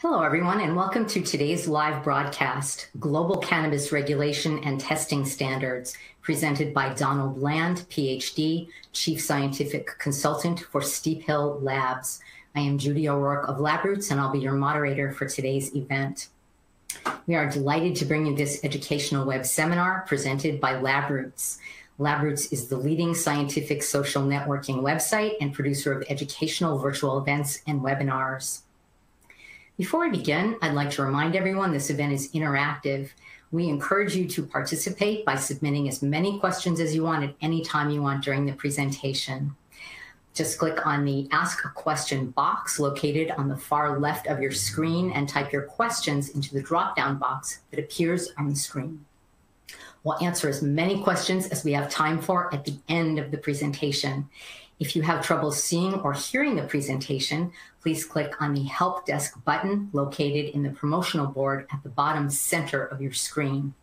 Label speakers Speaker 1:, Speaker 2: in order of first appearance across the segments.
Speaker 1: Hello, everyone, and welcome to today's live broadcast, Global Cannabis Regulation and Testing Standards, presented by Donald Land, PhD, Chief Scientific Consultant for Steep Hill Labs. I am Judy O'Rourke of LabRoots, and I'll be your moderator for today's event. We are delighted to bring you this educational web seminar presented by LabRoots. LabRoots is the leading scientific social networking website and producer of educational virtual events and webinars. Before we begin, I'd like to remind everyone this event is interactive. We encourage you to participate by submitting as many questions as you want at any time you want during the presentation. Just click on the Ask a Question box located on the far left of your screen and type your questions into the drop-down box that appears on the screen. We'll answer as many questions as we have time for at the end of the presentation. If you have trouble seeing or hearing the presentation, please click on the Help Desk button located in the promotional board at the bottom center of your screen.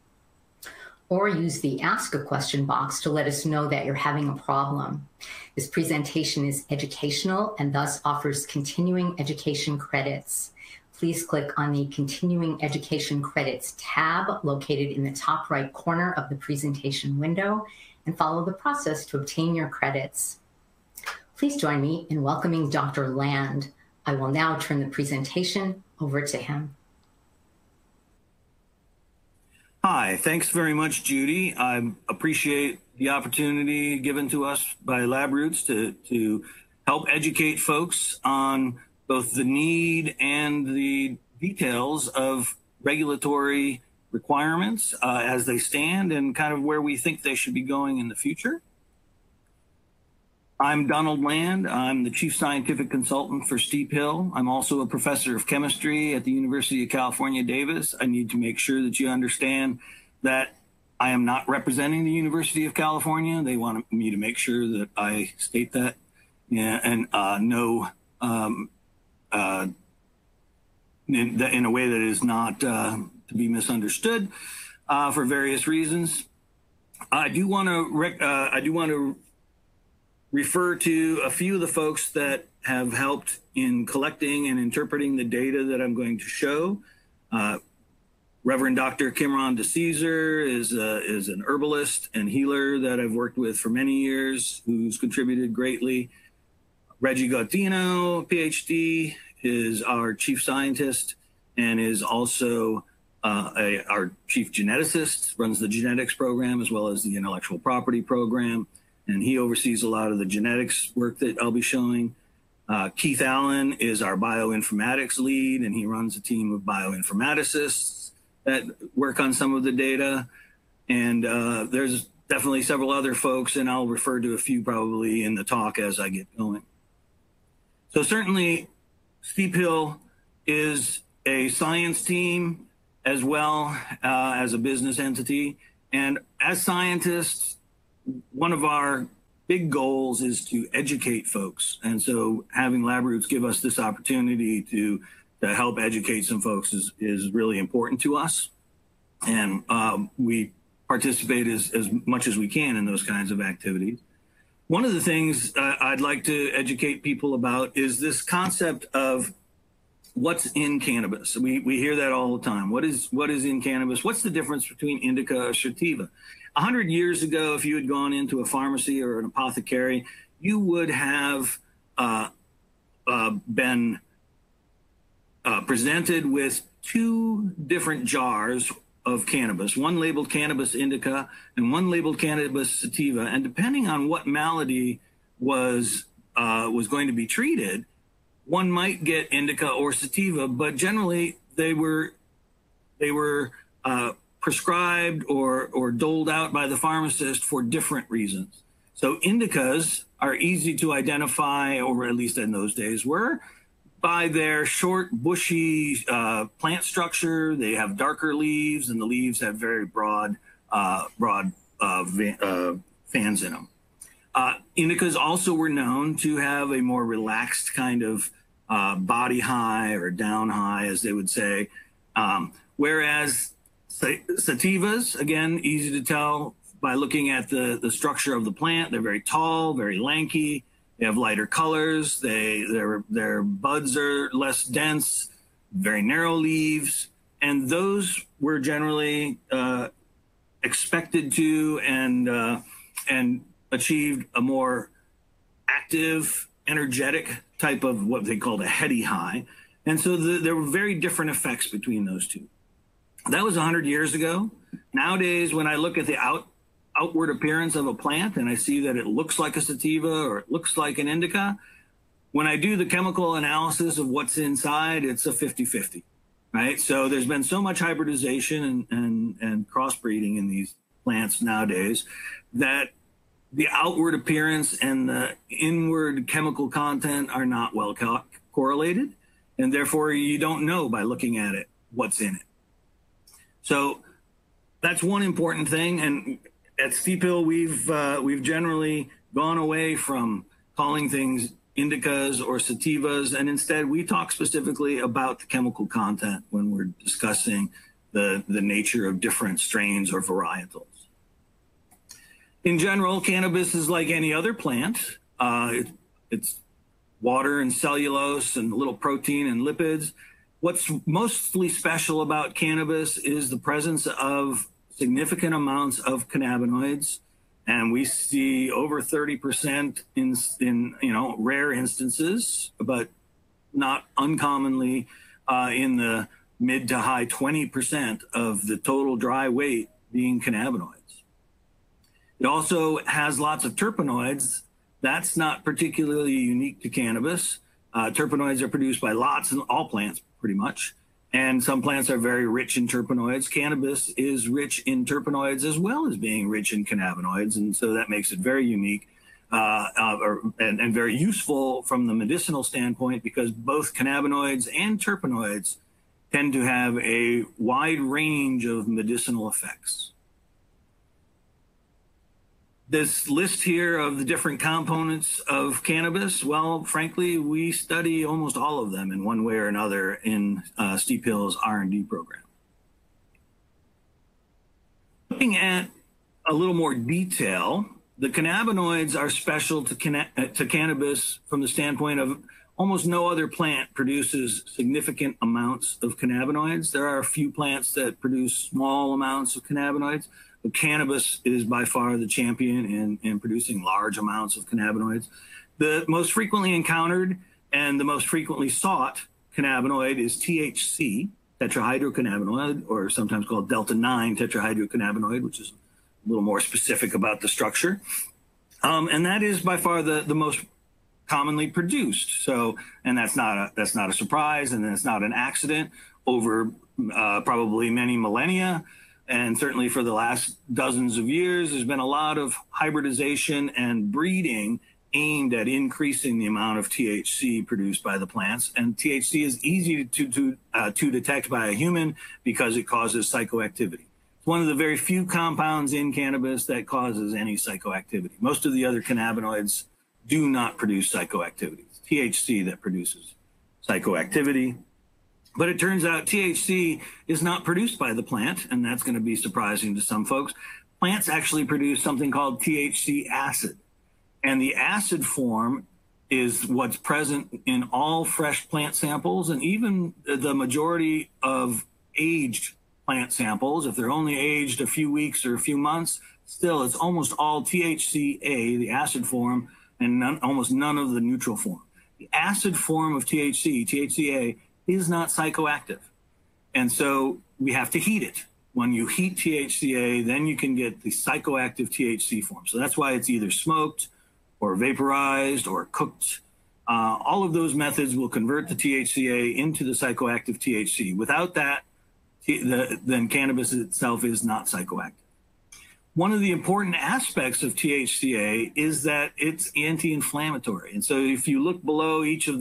Speaker 1: Or use the Ask a Question box to let us know that you're having a problem. This presentation is educational and thus offers continuing education credits. Please click on the Continuing Education Credits tab located in the top right corner of the presentation window and follow the process to obtain your credits. Please join me in welcoming Dr. Land. I will now turn the presentation over to him.
Speaker 2: Hi, thanks very much, Judy. I appreciate the opportunity given to us by LabRoots to help educate folks on both the need and the details of regulatory requirements as they stand and kind of where we think they should be going in the future. I'm Donald Land. I'm the Chief Scientific Consultant for Steep Hill. I'm also a professor of chemistry at the University of California, Davis. I need to make sure that you understand that I am not representing the University of California. They want me to make sure that I state that. Yeah, and in a way that is not to be misunderstood for various reasons. I do want to refer to a few of the folks that have helped in collecting and interpreting the data that I'm going to show. Reverend Dr. Kimron DeCesar is an herbalist and healer that I've worked with for many years, who's contributed greatly. Reggie Gautino, PhD, is our chief scientist and is also our chief geneticist, runs the genetics program as well as the intellectual property program. And he oversees a lot of the genetics work that I'll be showing. Keith Allen is our bioinformatics lead, and he runs a team of bioinformaticists that work on some of the data. And there's definitely several other folks, and I'll refer to a few probably in the talk as I get going. So certainly, Steep Hill is a science team as well as a business entity. And as scientists, one of our big goals is to educate folks. And so having LabRoots give us this opportunity to help educate some folks is really important to us. And we participate as much as we can in those kinds of activities. One of the things I'd like to educate people about is this concept of what's in cannabis. We hear that all the time. What is in cannabis? What's the difference between indica or sativa? 100 years ago, if you had gone into a pharmacy or an apothecary, you would have been presented with two different jars of cannabis, one labeled cannabis indica and one labeled cannabis sativa. And depending on what malady was going to be treated, one might get indica or sativa, but generally they were prescribed or doled out by the pharmacist for different reasons. So indicas are easy to identify, or at least in those days were, by their short, bushy plant structure. They have darker leaves, and the leaves have very broad fans in them. Indicas also were known to have a more relaxed kind of body high or down high, as they would say, whereas sativas, again, easy to tell by looking at the structure of the plant. They're very tall, very lanky. They have lighter colors. Their buds are less dense. very narrow leaves, and those were generally expected to and achieved a more active, energetic type of what they called a heady high. And so there were very different effects between those two. That was 100 years ago. Nowadays, when I look at the outward appearance of a plant and I see that it looks like a sativa or it looks like an indica, when I do the chemical analysis of what's inside, it's a 50-50, right? So there's been so much hybridization and crossbreeding in these plants nowadays that the outward appearance and the inward chemical content are not well correlated, and therefore you don't know by looking at it what's in it. So that's one important thing. And at Steep Hill, we've generally gone away from calling things indicas or sativas, and instead we talk specifically about the chemical content when we're discussing the nature of different strains or varietals. In general, cannabis is like any other plant. It's water and cellulose and a little protein and lipids. What's mostly special about cannabis is the presence of significant amounts of cannabinoids, and we see over 30% in rare instances, but not uncommonly in the mid to high 20% of the total dry weight being cannabinoids. It also has lots of terpenoids. That's not particularly unique to cannabis. Terpenoids are produced by lots and all plants pretty much. And some plants are very rich in terpenoids. Cannabis is rich in terpenoids as well as being rich in cannabinoids. And so that makes it very unique and very useful from the medicinal standpoint, because both cannabinoids and terpenoids tend to have a wide range of medicinal effects. This list here of the different components of cannabis, well, frankly, we study almost all of them in one way or another in Steep Hill's R&D program. Looking at a little more detail, the cannabinoids are special to cannabis from the standpoint of almost no other plant produces significant amounts of cannabinoids. There are a few plants that produce small amounts of cannabinoids, but cannabis is by far the champion in producing large amounts of cannabinoids. The most frequently encountered and the most frequently sought cannabinoid is THC, tetrahydrocannabinoid, or sometimes called delta-9 tetrahydrocannabinoid, which is a little more specific about the structure. And that is by far the most commonly produced. So, and that's not a surprise, and it's not an accident. Over probably many millennia, and certainly for the last dozens of years, there's been a lot of hybridization and breeding aimed at increasing the amount of THC produced by the plants. And THC is easy to detect by a human because it causes psychoactivity. It's one of the very few compounds in cannabis that causes any psychoactivity. Most of the other cannabinoids do not produce psychoactivity. It's THC that produces psychoactivity. But it turns out THC is not produced by the plant, and that's going to be surprising to some folks. Plants actually produce something called THC acid. And the acid form is what's present in all fresh plant samples, and even the majority of aged plant samples. If they're only aged a few weeks or a few months, still it's almost all THCA, the acid form, and almost none of the neutral form. The acid form of THC, THCA, is not psychoactive. And so we have to heat it. When you heat THCA, then you can get the psychoactive THC form. So that's why it's either smoked or vaporized or cooked. All of those methods will convert the THCA into the psychoactive THC. Without that, then cannabis itself is not psychoactive. One of the important aspects of THCA is that it's anti-inflammatory. And so if you look below each of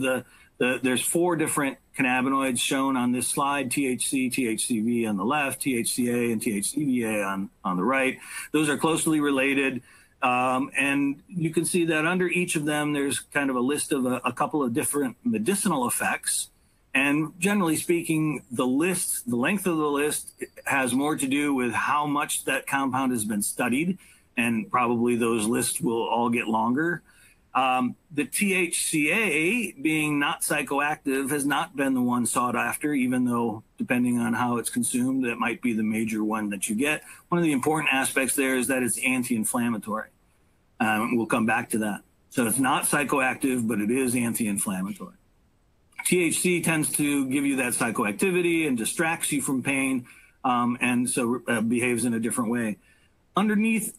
Speaker 2: there's 4 different cannabinoids shown on this slide: THC, THCV on the left, THCA and THCVA on the right. Those are closely related. And you can see that under each of them, there's kind of a list of a couple of different medicinal effects. And generally speaking, the length of the list has more to do with how much that compound has been studied. And probably those lists will all get longer. The THCA, being not psychoactive, has not been the one sought after, even though depending on how it's consumed, that might be the major one that you get. One of the important aspects there is that it's anti-inflammatory. We'll come back to that. So it's not psychoactive, but it is anti-inflammatory. THC tends to give you that psychoactivity and distracts you from pain, and so behaves in a different way. Underneath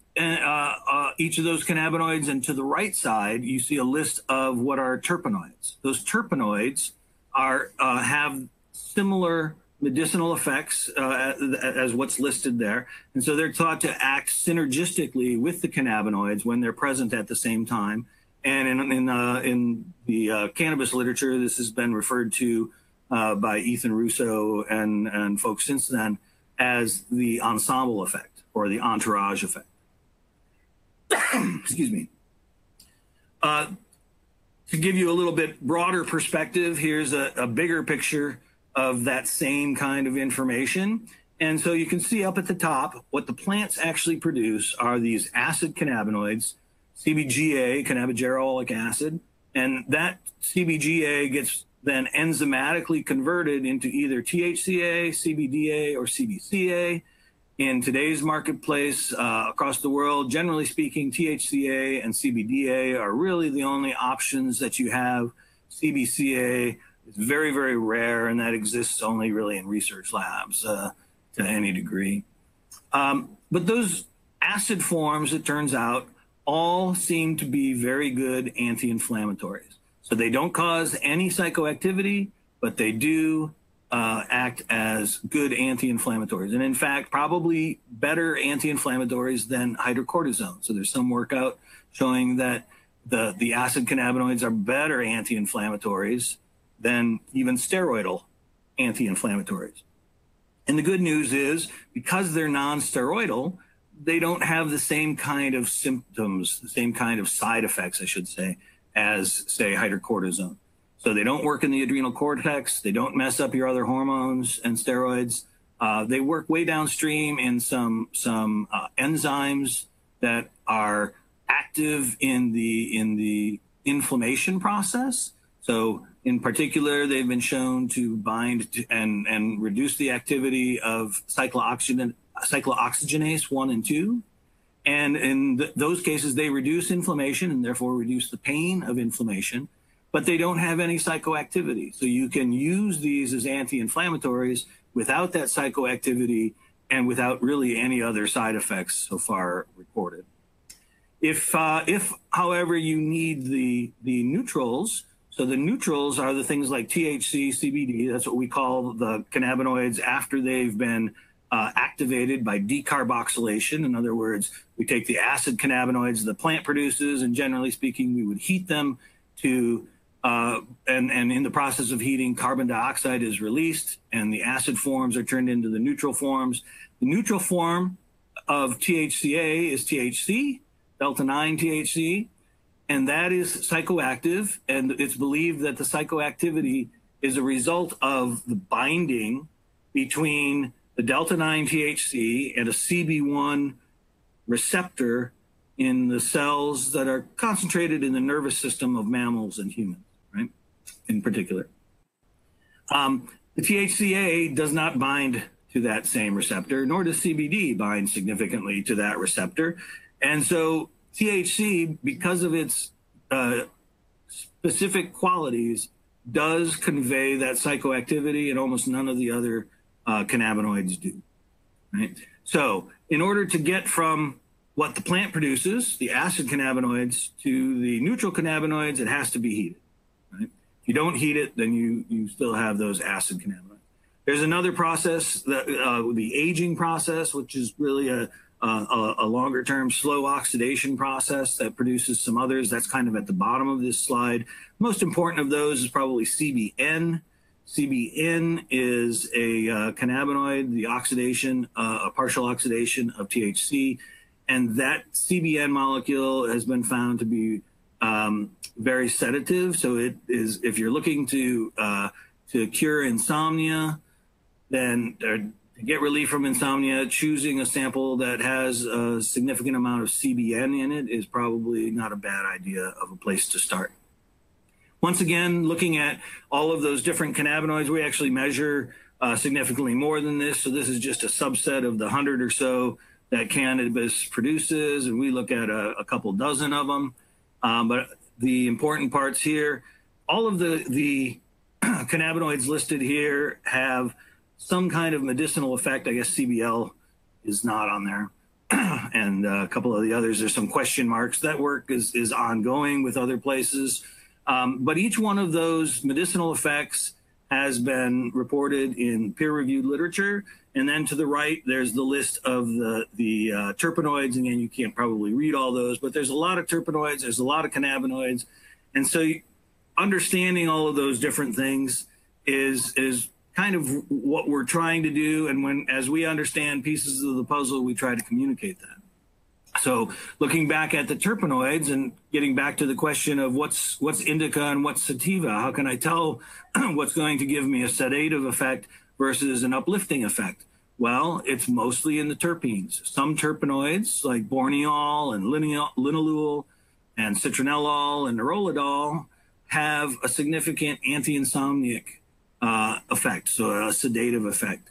Speaker 2: each of those cannabinoids and to the right side, you see a list of what are terpenoids. Those terpenoids have similar medicinal effects as what's listed there. And so they're thought to act synergistically with the cannabinoids when they're present at the same time. And in the cannabis literature, this has been referred to by Ethan Russo and folks since then as the ensemble effect or the entourage effect. Excuse me. To give you a little bit broader perspective, here's a bigger picture of that same kind of information. And so you can see up at the top, what the plants actually produce are these acid cannabinoids, CBGA, cannabigerolic acid, and that CBGA gets then enzymatically converted into either THCA, CBDA, or CBCA. In today's marketplace across the world, generally speaking, THCA and CBDA are really the only options that you have. CBCA is very, very rare, and that exists only really in research labs to any degree. But those acid forms, it turns out, all seem to be very good anti-inflammatories. So they don't cause any psychoactivity, but they do act as good anti-inflammatories. And in fact, probably better anti-inflammatories than hydrocortisone. So there's some work out showing that the acid cannabinoids are better anti-inflammatories than even steroidal anti-inflammatories. And the good news is, because they're non-steroidal, they don't have the same kind of symptoms, the same kind of side effects, I should say, as, say, hydrocortisone. So they don't work in the adrenal cortex. They don't mess up your other hormones and steroids. They work way downstream in some enzymes that are active in the inflammation process. So in particular, they've been shown to bind to, and reduce the activity of cyclooxygenase 1 and 2. And in those cases, they reduce inflammation and therefore reduce the pain of inflammation, but they don't have any psychoactivity. So you can use these as anti-inflammatories without that psychoactivity and without really any other side effects so far reported. If however, you need the neutrals, so the neutrals are the things like THC, CBD, that's what we call the cannabinoids after they've been activated by decarboxylation. In other words, we take the acid cannabinoids the plant produces, and generally speaking, we would heat them to, and in the process of heating, carbon dioxide is released, and the acid forms are turned into the neutral forms. The neutral form of THCA is THC, delta-9 THC, and that is psychoactive, and it's believed that the psychoactivity is a result of the binding between the delta-9 THC and a CB1 receptor in the cells that are concentrated in the nervous system of mammals and humans, right, in particular. The THCA does not bind to that same receptor, nor does CBD bind significantly to that receptor. And so THC, because of its specific qualities, does convey that psychoactivity, and almost none of the other cannabinoids do, right? So in order to get from what the plant produces, the acid cannabinoids, to the neutral cannabinoids, it has to be heated, right? If you don't heat it, then you still have those acid cannabinoids. There's another process, the aging process, which is really a longer-term slow oxidation process that produces some others. That's kind of at the bottom of this slide. Most important of those is probably CBN. CBN is a cannabinoid, the oxidation, a partial oxidation of THC. And that CBN molecule has been found to be very sedative. So it is, if you're looking to cure insomnia, then get relief from insomnia, choosing a sample that has a significant amount of CBN in it is probably not a bad idea of a place to start. Once again, looking at all of those different cannabinoids, we actually measure significantly more than this. So this is just a subset of the 100 or so that cannabis produces, and we look at a couple dozen of them. But the important parts here, all of the cannabinoids listed here have some kind of medicinal effect. I guess CBL is not on there. And a couple of the others, there's some question marks. That work is ongoing with other places. But each one of those medicinal effects has been reported in peer-reviewed literature. And then to the right, there's the list of the terpenoids. Again, you can't probably read all those, but there's a lot of terpenoids, there's a lot of cannabinoids. And so understanding all of those different things is kind of what we're trying to do. And as we understand pieces of the puzzle, we try to communicate that. So looking back at the terpenoids and getting back to the question of what's indica and what's sativa, how can I tell what's going to give me a sedative effect versus an uplifting effect? Well, it's mostly in the terpenes. Some terpenoids like borneol and linalool and citronellol and nerolidol have a significant anti-insomniac effect, so a sedative effect.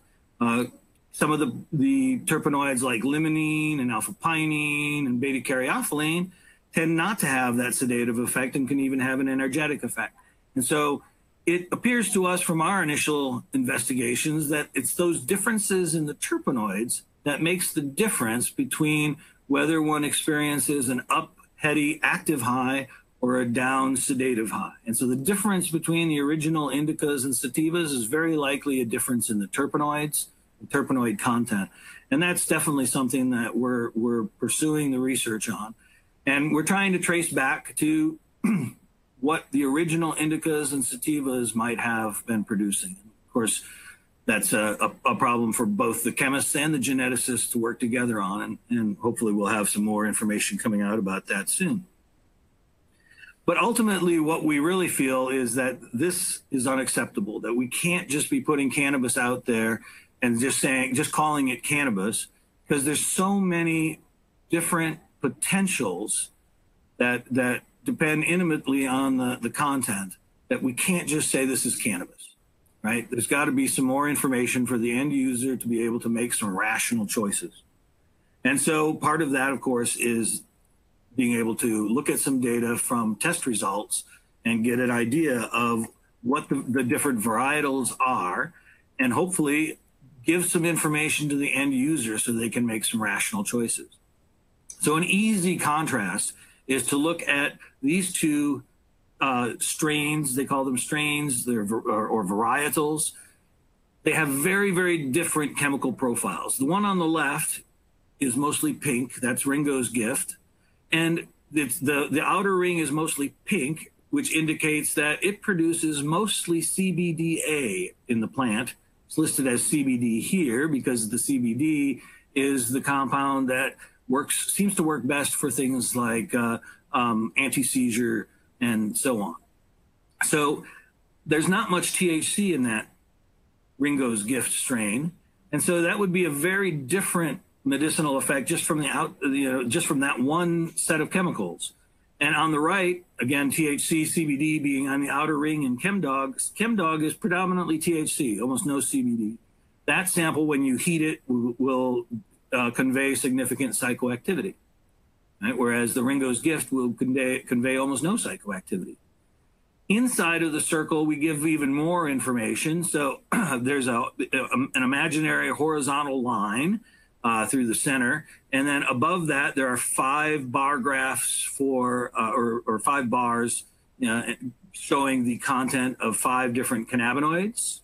Speaker 2: Some of the terpenoids like limonene and alpha-pinene and beta-caryophyllene tend not to have that sedative effect and can even have an energetic effect. And so it appears to us from our initial investigations that it's those differences in the terpenoids that makes the difference between whether one experiences an up heady active high or a down sedative high. And so the difference between the original indicas and sativas is very likely a difference in the terpenoids, the terpenoid content. And that's definitely something that we're pursuing the research on. And we're trying to trace back to what the original indicas and sativas might have been producing. Of course, that's a problem for both the chemists and the geneticists to work together on. And hopefully we'll have some more information coming out about that soon. But ultimately, what we really feel is that this is unacceptable, that we can't just be putting cannabis out there and just calling it cannabis, because there's so many different potentials that depend intimately on the content, that we can't just say this is cannabis, right? There's got to be some more information for the end user to be able to make some rational choices. And so part of that, of course, is being able to look at some data from test results and get an idea of what the different varietals are, and hopefully give some information to the end user so they can make some rational choices. So an easy contrast is to look at these two strains. They call them strains, or varietals. They have very, very different chemical profiles. The one on the left is mostly pink. That's Ringo's Gift. And the outer ring is mostly pink, which indicates that it produces mostly CBDA in the plant. It's listed as CBD here because the CBD is the compound that seems to work best for things like anti-seizure and so on. So there's not much THC in that Ringo's Gift strain. And so that would be a very different medicinal effect just from just from that one set of chemicals. And on the right, again, THC, CBD being on the outer ring in ChemDog is predominantly THC, almost no CBD. That sample, when you heat it, will convey significant psychoactivity, right? Whereas the Ringo's Gift will convey almost no psychoactivity. Inside of the circle, we give even more information. So there's an imaginary horizontal line through the center. And then above that, there are 5 bar graphs or 5 bars showing the content of 5 different cannabinoids.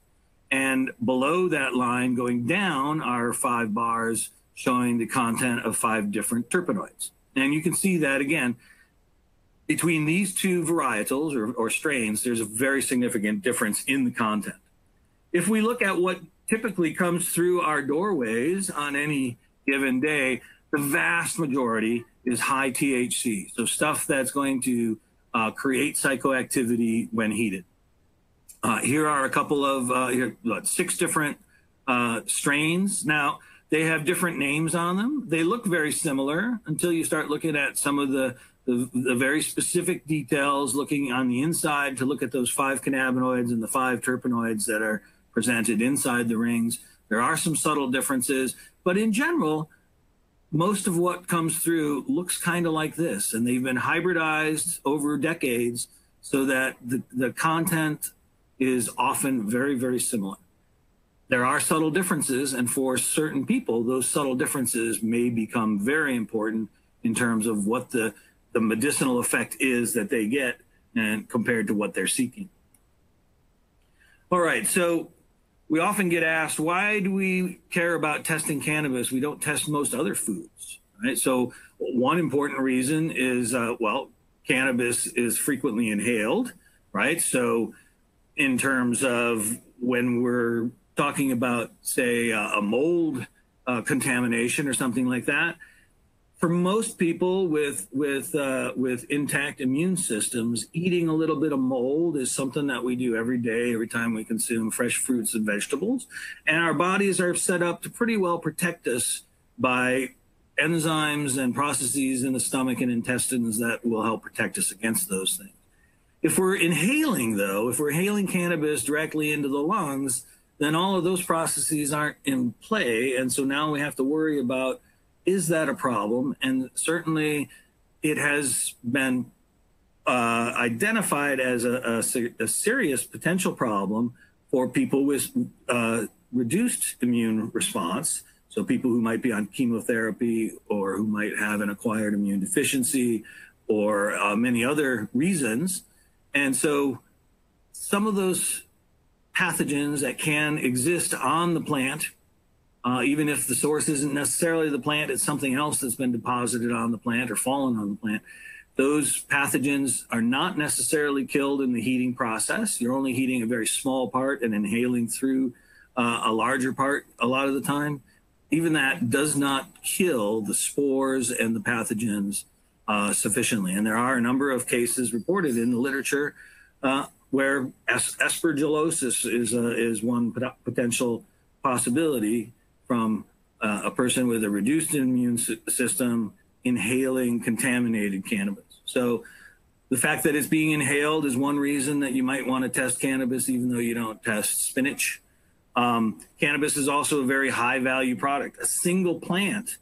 Speaker 2: And below that line going down are 5 bars showing the content of 5 different terpenoids. And you can see that again, between these two varietals or strains, there's a very significant difference in the content. If we look at what typically comes through our doorways on any given day, the vast majority is high THC. So stuff that's going to create psychoactivity when heated. Here are a couple of 6 different strains. Now, they have different names on them. They look very similar until you start looking at some of the very specific details, looking on the inside to look at those 5 cannabinoids and the 5 terpenoids that are presented inside the rings. There are some subtle differences, but in general, most of what comes through looks kind of like this, and they've been hybridized over decades so that the content is often very, very similar. There are subtle differences, and for certain people, those subtle differences may become very important in terms of what the medicinal effect is that they get and compared to what they're seeking. All right, so we often get asked, why do we care about testing cannabis? We don't test most other foods, right? So one important reason is, well, cannabis is frequently inhaled, right? So in terms of when we're talking about, say, a mold contamination or something like that, for most people with intact immune systems, eating a little bit of mold is something that we do every day, every time we consume fresh fruits and vegetables. And our bodies are set up to pretty well protect us by enzymes and processes in the stomach and intestines that will help protect us against those things. If we're inhaling, though, if we're inhaling cannabis directly into the lungs, then all of those processes aren't in play. And so now we have to worry about, is that a problem? And certainly it has been identified as a serious potential problem for people with reduced immune response. So people who might be on chemotherapy or who might have an acquired immune deficiency or many other reasons. And so some of those pathogens that can exist on the plant, even if the source isn't necessarily the plant, it's something else that's been deposited on the plant or fallen on the plant. Those pathogens are not necessarily killed in the heating process. You're only heating a very small part and inhaling through a larger part a lot of the time. Even that does not kill the spores and the pathogens sufficiently. And there are a number of cases reported in the literature where aspergillosis is one potential possibility from a person with a reduced immune system inhaling contaminated cannabis. So the fact that it's being inhaled is one reason that you might want to test cannabis, even though you don't test spinach. Cannabis is also a very high value product. A single plant,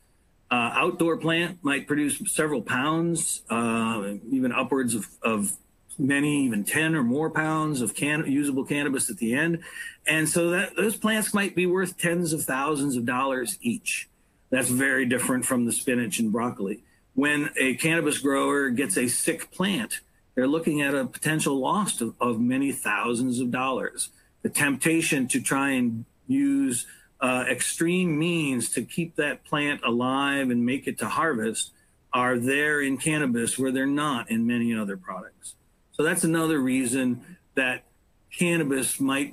Speaker 2: outdoor plant, might produce several pounds, even upwards of many, even 10 or more pounds of usable cannabis at the end. And so those plants might be worth tens of thousands of dollars each. That's very different from the spinach and broccoli. When a cannabis grower gets a sick plant, they're looking at a potential loss of many thousands of dollars. The temptation to try and use extreme means to keep that plant alive and make it to harvest are there in cannabis where they're not in many other products. So that's another reason that cannabis might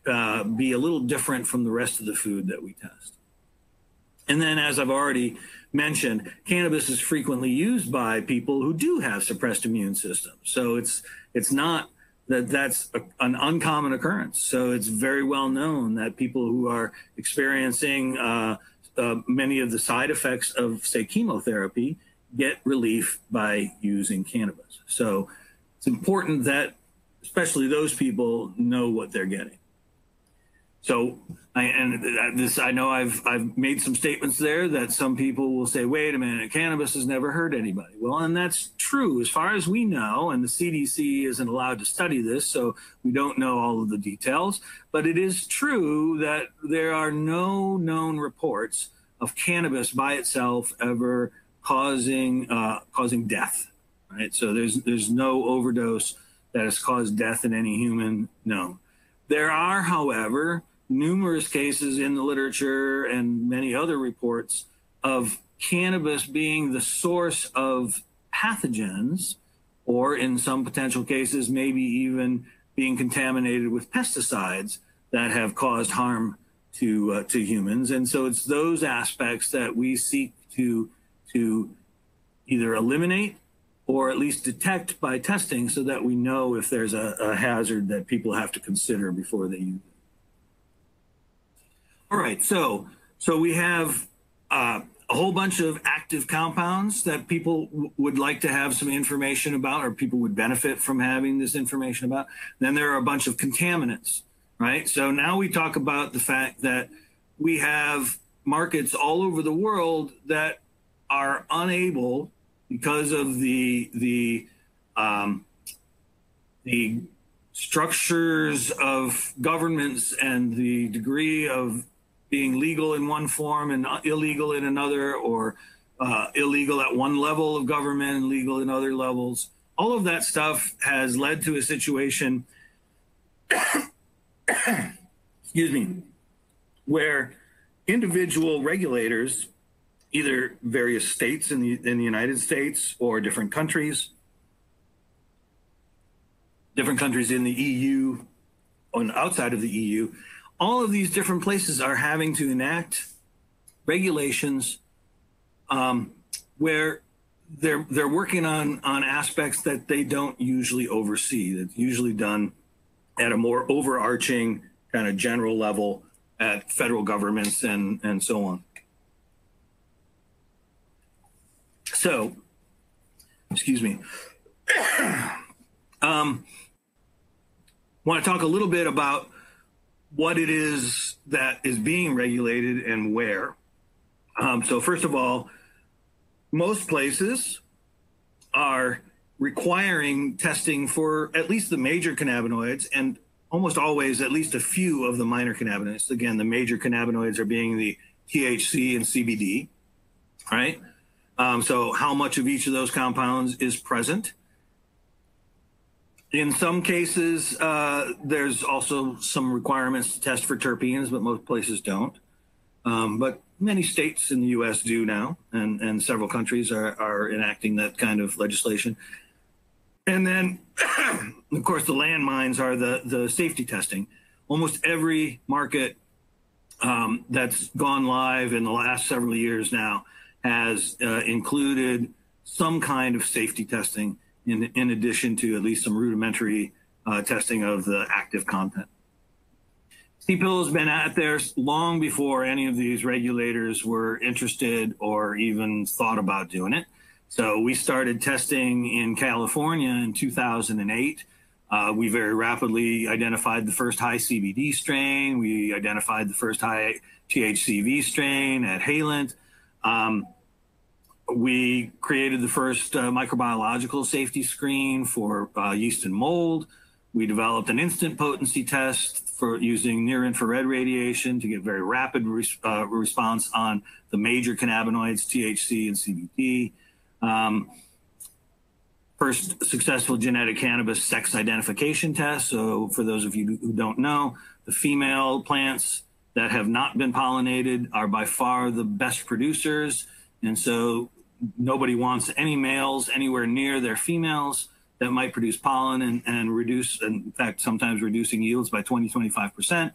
Speaker 2: be a little different from the rest of the food that we test. And then, as I've already mentioned, cannabis is frequently used by people who do have suppressed immune systems. So it's not that that's an uncommon occurrence. So it's very well known that people who are experiencing many of the side effects of, say, chemotherapy get relief by using cannabis. So it's important that especially those people know what they're getting. So, I know I've made some statements there that some people will say, wait a minute, cannabis has never hurt anybody. Well, and that's true as far as we know, and the CDC isn't allowed to study this, so we don't know all of the details. But it is true that there are no known reports of cannabis by itself ever causing death, right? So there's no overdose that has caused death in any human known. There are, however, numerous cases in the literature and many other reports of cannabis being the source of pathogens, or in some potential cases, maybe even being contaminated with pesticides that have caused harm to humans. And so it's those aspects that we seek to either eliminate or at least detect by testing so that we know if there's a hazard that people have to consider before they use it. All right, so we have a whole bunch of active compounds that people would like to have some information about, or people would benefit from having this information about. Then there are a bunch of contaminants, right? So now we talk about the fact that we have markets all over the world that are unable, because of the structures of governments and the degree of being legal in one form and illegal in another, or illegal at one level of government and legal in other levels. All of that stuff has led to a situation, excuse me, where individual regulators, either various states in the United States or different countries in the EU and outside of the EU, all of these different places are having to enact regulations where they're working on aspects that they don't usually oversee. That's usually done at a more overarching kind of general level at federal governments and so on. So, excuse me. Want to talk a little bit about what it is that is being regulated and where. So first of all, most places are requiring testing for at least the major cannabinoids, and almost always at least a few of the minor cannabinoids. Again, the major cannabinoids are being the THC and CBD, right? So how much of each of those compounds is present? In some cases, there's also some requirements to test for terpenes, but most places don't. But many states in the U.S. do now, and several countries are enacting that kind of legislation. And then, of course, the landmines are the safety testing. Almost every market that's gone live in the last several years now has included some kind of safety testing in addition to at least some rudimentary testing of the active content. CPIL has been out there long before any of these regulators were interested or even thought about doing it. So we started testing in California in 2008. We very rapidly identified the first high CBD strain. We identified the first high THCV strain at Halent. We created the first microbiological safety screen for yeast and mold. We developed an instant potency test for using near-infrared radiation to get very rapid response on the major cannabinoids, THC and CBD. First successful genetic cannabis sex identification test. So for those of you who don't know, the female plants that have not been pollinated are by far the best producers. And so nobody wants any males anywhere near their females that might produce pollen and reduce, in fact, sometimes reducing yields by 20–25%.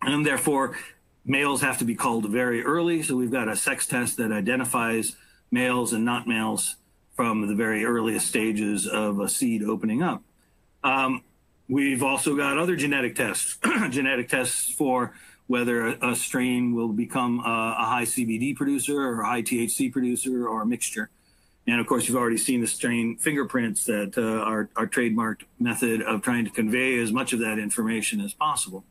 Speaker 2: And therefore, males have to be culled very early. So we've got a sex test that identifies males and not males from the very earliest stages of a seed opening up. We've also got other genetic tests, genetic tests for whether a strain will become a high CBD producer or a high THC producer or a mixture. And of course, you've already seen the strain fingerprints that are our trademarked method of trying to convey as much of that information as possible.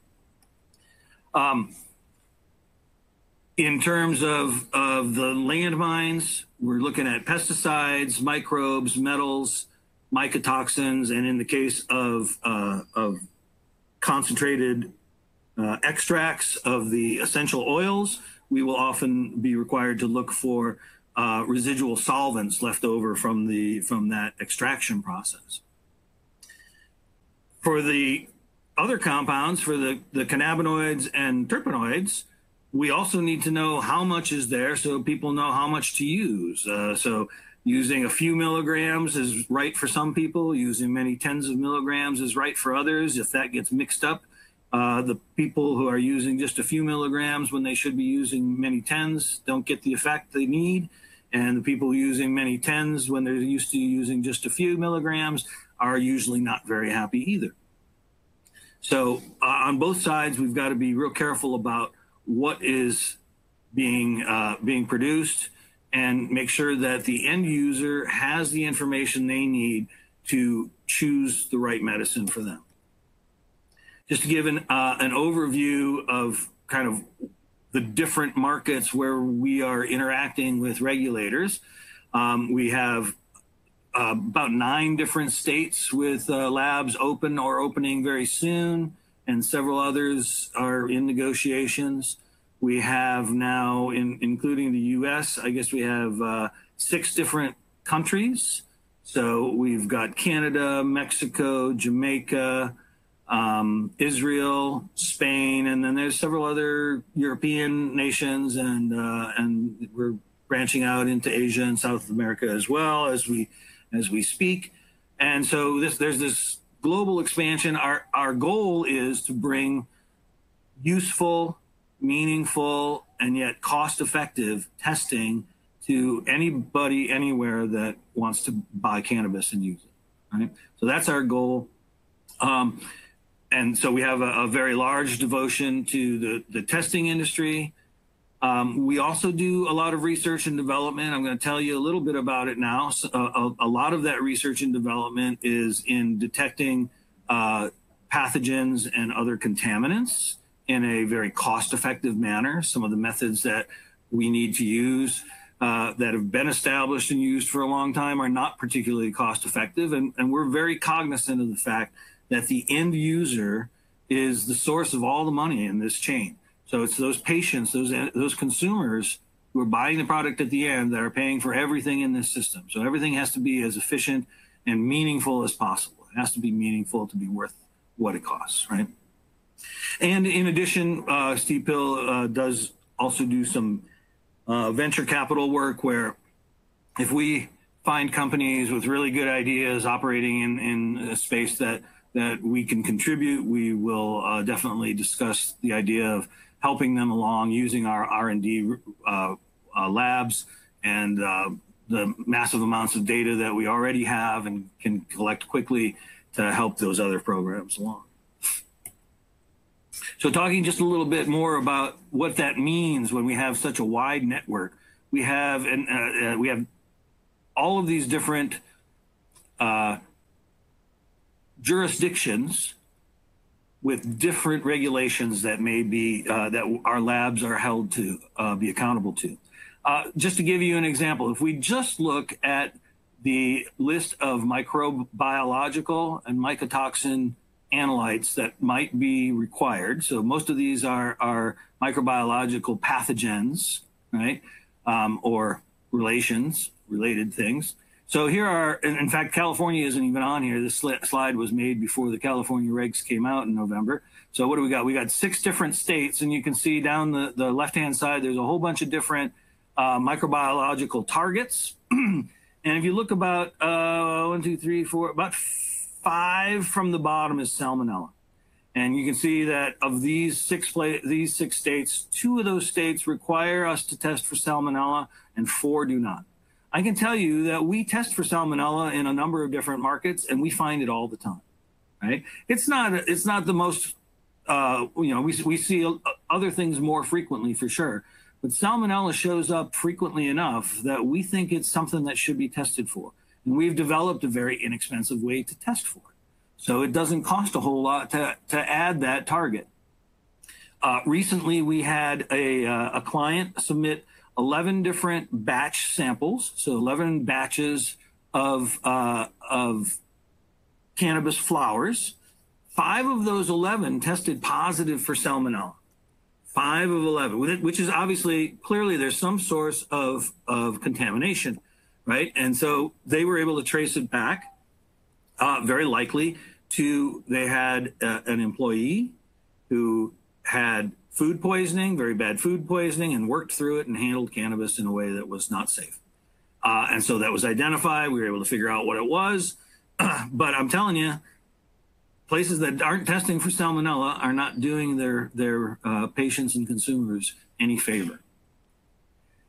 Speaker 2: In terms of the landmines, we're looking at pesticides, microbes, metals, mycotoxins, and in the case of concentrated extracts of the essential oils, we will often be required to look for residual solvents left over from that extraction process. For the other compounds, for the cannabinoids and terpenoids, we also need to know how much is there so people know how much to use. So using a few milligrams is right for some people. Using many tens of milligrams is right for others. If that gets mixed up, the people who are using just a few milligrams when they should be using many tens don't get the effect they need. And the people using many tens when they're used to using just a few milligrams are usually not very happy either. So on both sides, we've got to be real careful about what is being produced, and make sure that the end user has the information they need to choose the right medicine for them. Just to give an overview of kind of the different markets where we are interacting with regulators. We have about 9 different states with labs open or opening very soon, and several others are in negotiations. We have now, including the US, I guess we have 6 different countries. So we've got Canada, Mexico, Jamaica, Israel, Spain, and then there's several other European nations, and we're branching out into Asia and South America as well as we speak. And so there's this global expansion. Our goal is to bring useful, meaningful, and yet cost-effective testing to anybody anywhere that wants to buy cannabis and use it. Right? So that's our goal. And so we have a very large devotion to the testing industry. We also do a lot of research and development. I'm going to tell you a little bit about it now. So, a lot of that research and development is in detecting pathogens and other contaminants in a very cost-effective manner. Some of the methods that we need to use that have been established and used for a long time are not particularly cost-effective. And we're very cognizant of the fact that the end user is the source of all the money in this chain. So it's those patients, those consumers who are buying the product at the end that are paying for everything in this system. So everything has to be as efficient and meaningful as possible. It has to be meaningful to be worth what it costs, right? And in addition, Steve Pill does also do some venture capital work where if we find companies with really good ideas operating in a space that we can contribute, we will definitely discuss the idea of helping them along using our R&D labs and the massive amounts of data that we already have and can collect quickly to help those other programs along. So talking just a little bit more about what that means when we have such a wide network. We have all of these different jurisdictions with different regulations that may be that our labs are held to be accountable to. Just to give you an example, if we just look at the list of microbiological and mycotoxin analytes that might be required, so most of these are microbiological pathogens, right, or related things. So here are, in fact, California isn't even on here. This slide was made before the California regs came out in November. So what do we got? We got 6 different states, and you can see down the left-hand side, there's a whole bunch of different microbiological targets. And if you look about 1, 2, 3, 4, about 5 from the bottom is salmonella. And you can see that of these 6 states, 2 of those states require us to test for salmonella and 4 do not. I can tell you that we test for salmonella in a number of different markets, and we find it all the time, right? It's not the most, we see other things more frequently for sure, but salmonella shows up frequently enough that we think it's something that should be tested for. And we've developed a very inexpensive way to test for it. So it doesn't cost a whole lot to add that target. Recently, we had a client submit 11 different batch samples, so 11 batches of cannabis flowers. 5 of those 11 tested positive for salmonella. 5 of 11, which is obviously, clearly there's some source of contamination, right? And so they were able to trace it back, very likely to, they had an employee who had food poisoning, very bad food poisoning, and worked through it and handled cannabis in a way that was not safe. And so that was identified. We were able to figure out what it was. But I'm telling you, places that aren't testing for salmonella are not doing their patients and consumers any favor.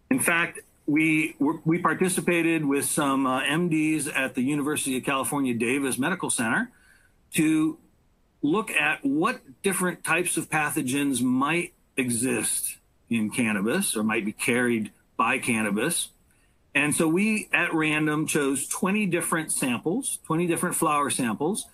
Speaker 2: In fact, we participated with some MDs at the University of California, Davis Medical Center to look at what different types of pathogens might exist in cannabis or might be carried by cannabis. And so we, at random, chose 20 different samples, 20 different flower samples.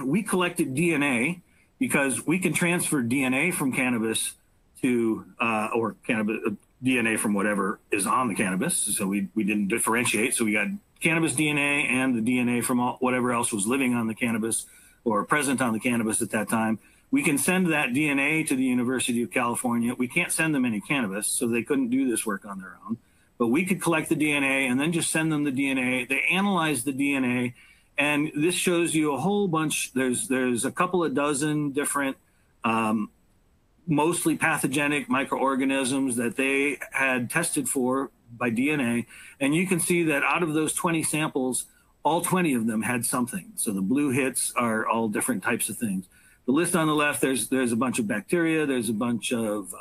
Speaker 2: We collected DNA because we can transfer DNA from cannabis to, or cannabis DNA from whatever is on the cannabis. So we didn't differentiate. So we got cannabis DNA and the DNA from whatever else was living on the cannabis or present on the cannabis at that time. We can send that DNA to the University of California. We can't send them any cannabis, so they couldn't do this work on their own. But we could collect the DNA and then just send them the DNA. They analyze the DNA, and this shows you a whole bunch. There's a couple of dozen different, mostly pathogenic microorganisms that they had tested for by DNA. And you can see that out of those 20 samples, all 20 of them had something. So the blue hits are all different types of things. The list on the left, there's a bunch of bacteria, there's a bunch of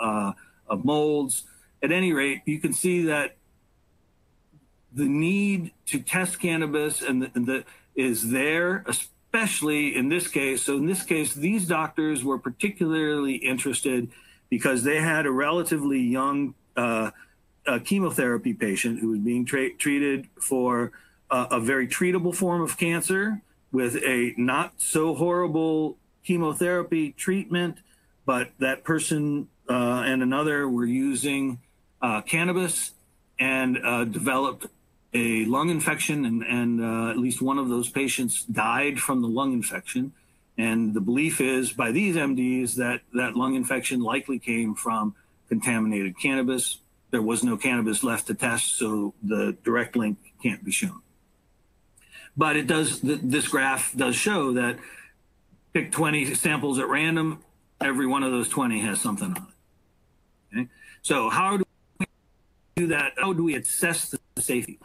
Speaker 2: molds. At any rate, you can see that the need to test cannabis is there, especially in this case. So in this case, these doctors were particularly interested because they had a relatively young chemotherapy patient who was being treated for a very treatable form of cancer with a not so horrible chemotherapy treatment, but that person and another were using cannabis and developed a lung infection, and at least one of those patients died from the lung infection. And the belief is by these MDs that that lung infection likely came from contaminated cannabis. There was no cannabis left to test, so the direct link can't be shown. But it does, this graph does show that pick 20 samples at random, every one of those 20 has something on it. Okay? So how do we do that? How do we assess the safety?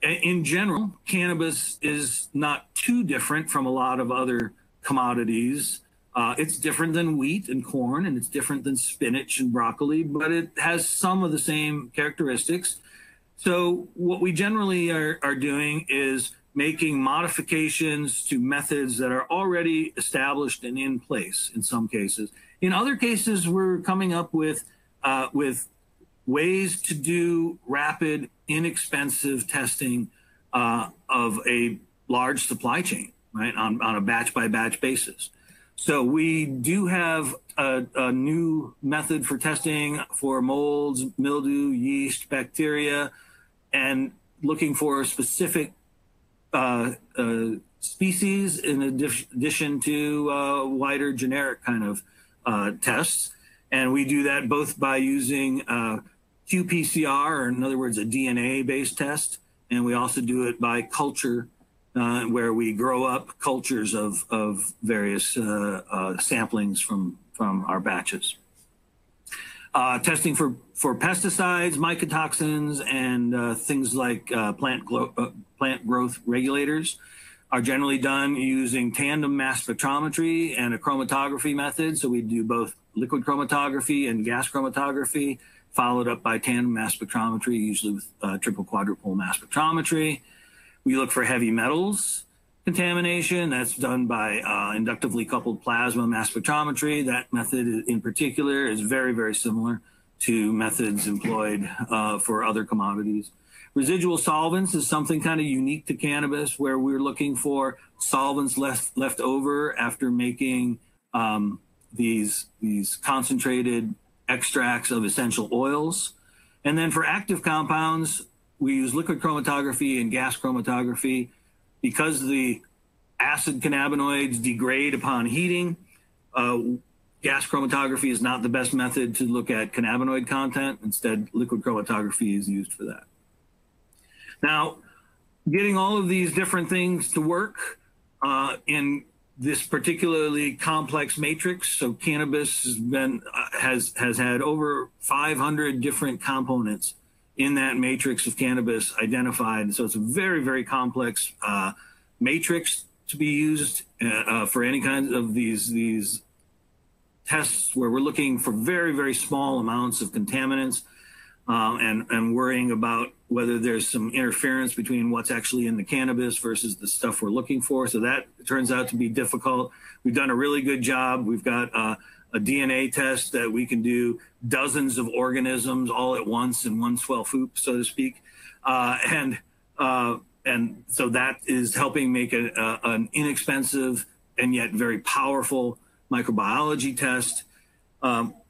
Speaker 2: In general, cannabis is not too different from a lot of other commodities. It's different than wheat and corn, and it's different than spinach and broccoli, but it has some of the same characteristics. So what we generally are doing is making modifications to methods that are already established and in place in some cases. In other cases, we're coming up with ways to do rapid, inexpensive testing of a large supply chain, right, on a batch-by-batch basis. So we do have a new method for testing for molds, mildew, yeast, bacteria, and looking for specific species in addition to wider generic kind of tests. And we do that both by using qPCR, or in other words, a DNA-based test. And we also do it by culture, where we grow up cultures of various samplings from our batches. Testing for pesticides, mycotoxins, and things like plant growth regulators are generally done using tandem mass spectrometry and a chromatography method. So we do both liquid chromatography and gas chromatography, followed up by tandem mass spectrometry, usually with triple quadruple mass spectrometry. We look for heavy metals contamination. That's done by inductively coupled plasma mass spectrometry. That method in particular is very, very similar to methods employed for other commodities. Residual solvents is something kind of unique to cannabis, where we're looking for solvents left over after making these concentrated extracts of essential oils. And then for active compounds, we use liquid chromatography and gas chromatography. Because the acid cannabinoids degrade upon heating, gas chromatography is not the best method to look at cannabinoid content. Instead, liquid chromatography is used for that. Now, getting all of these different things to work in this particularly complex matrix. So cannabis has had over 500 different components in that matrix of cannabis identified. So it's a very, very complex matrix to be used for any kind of these tests, where we're looking for very, very small amounts of contaminants and worrying about whether there's some interference between what's actually in the cannabis versus the stuff we're looking for. So that turns out to be difficult. We've done a really good job. We've got a DNA test that we can do dozens of organisms all at once in one swell swoop, so to speak. And so that is helping make an inexpensive and yet very powerful microbiology test.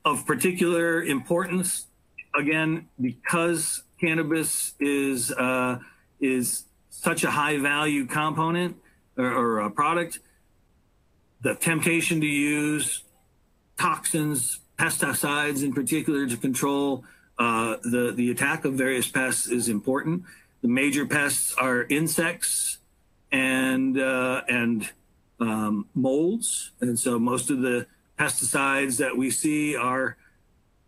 Speaker 2: Of particular importance, again, because cannabis is such a high value component or a product, the temptation to use toxins, pesticides in particular, to control the attack of various pests is important. The major pests are insects and molds, and so most of the pesticides that we see are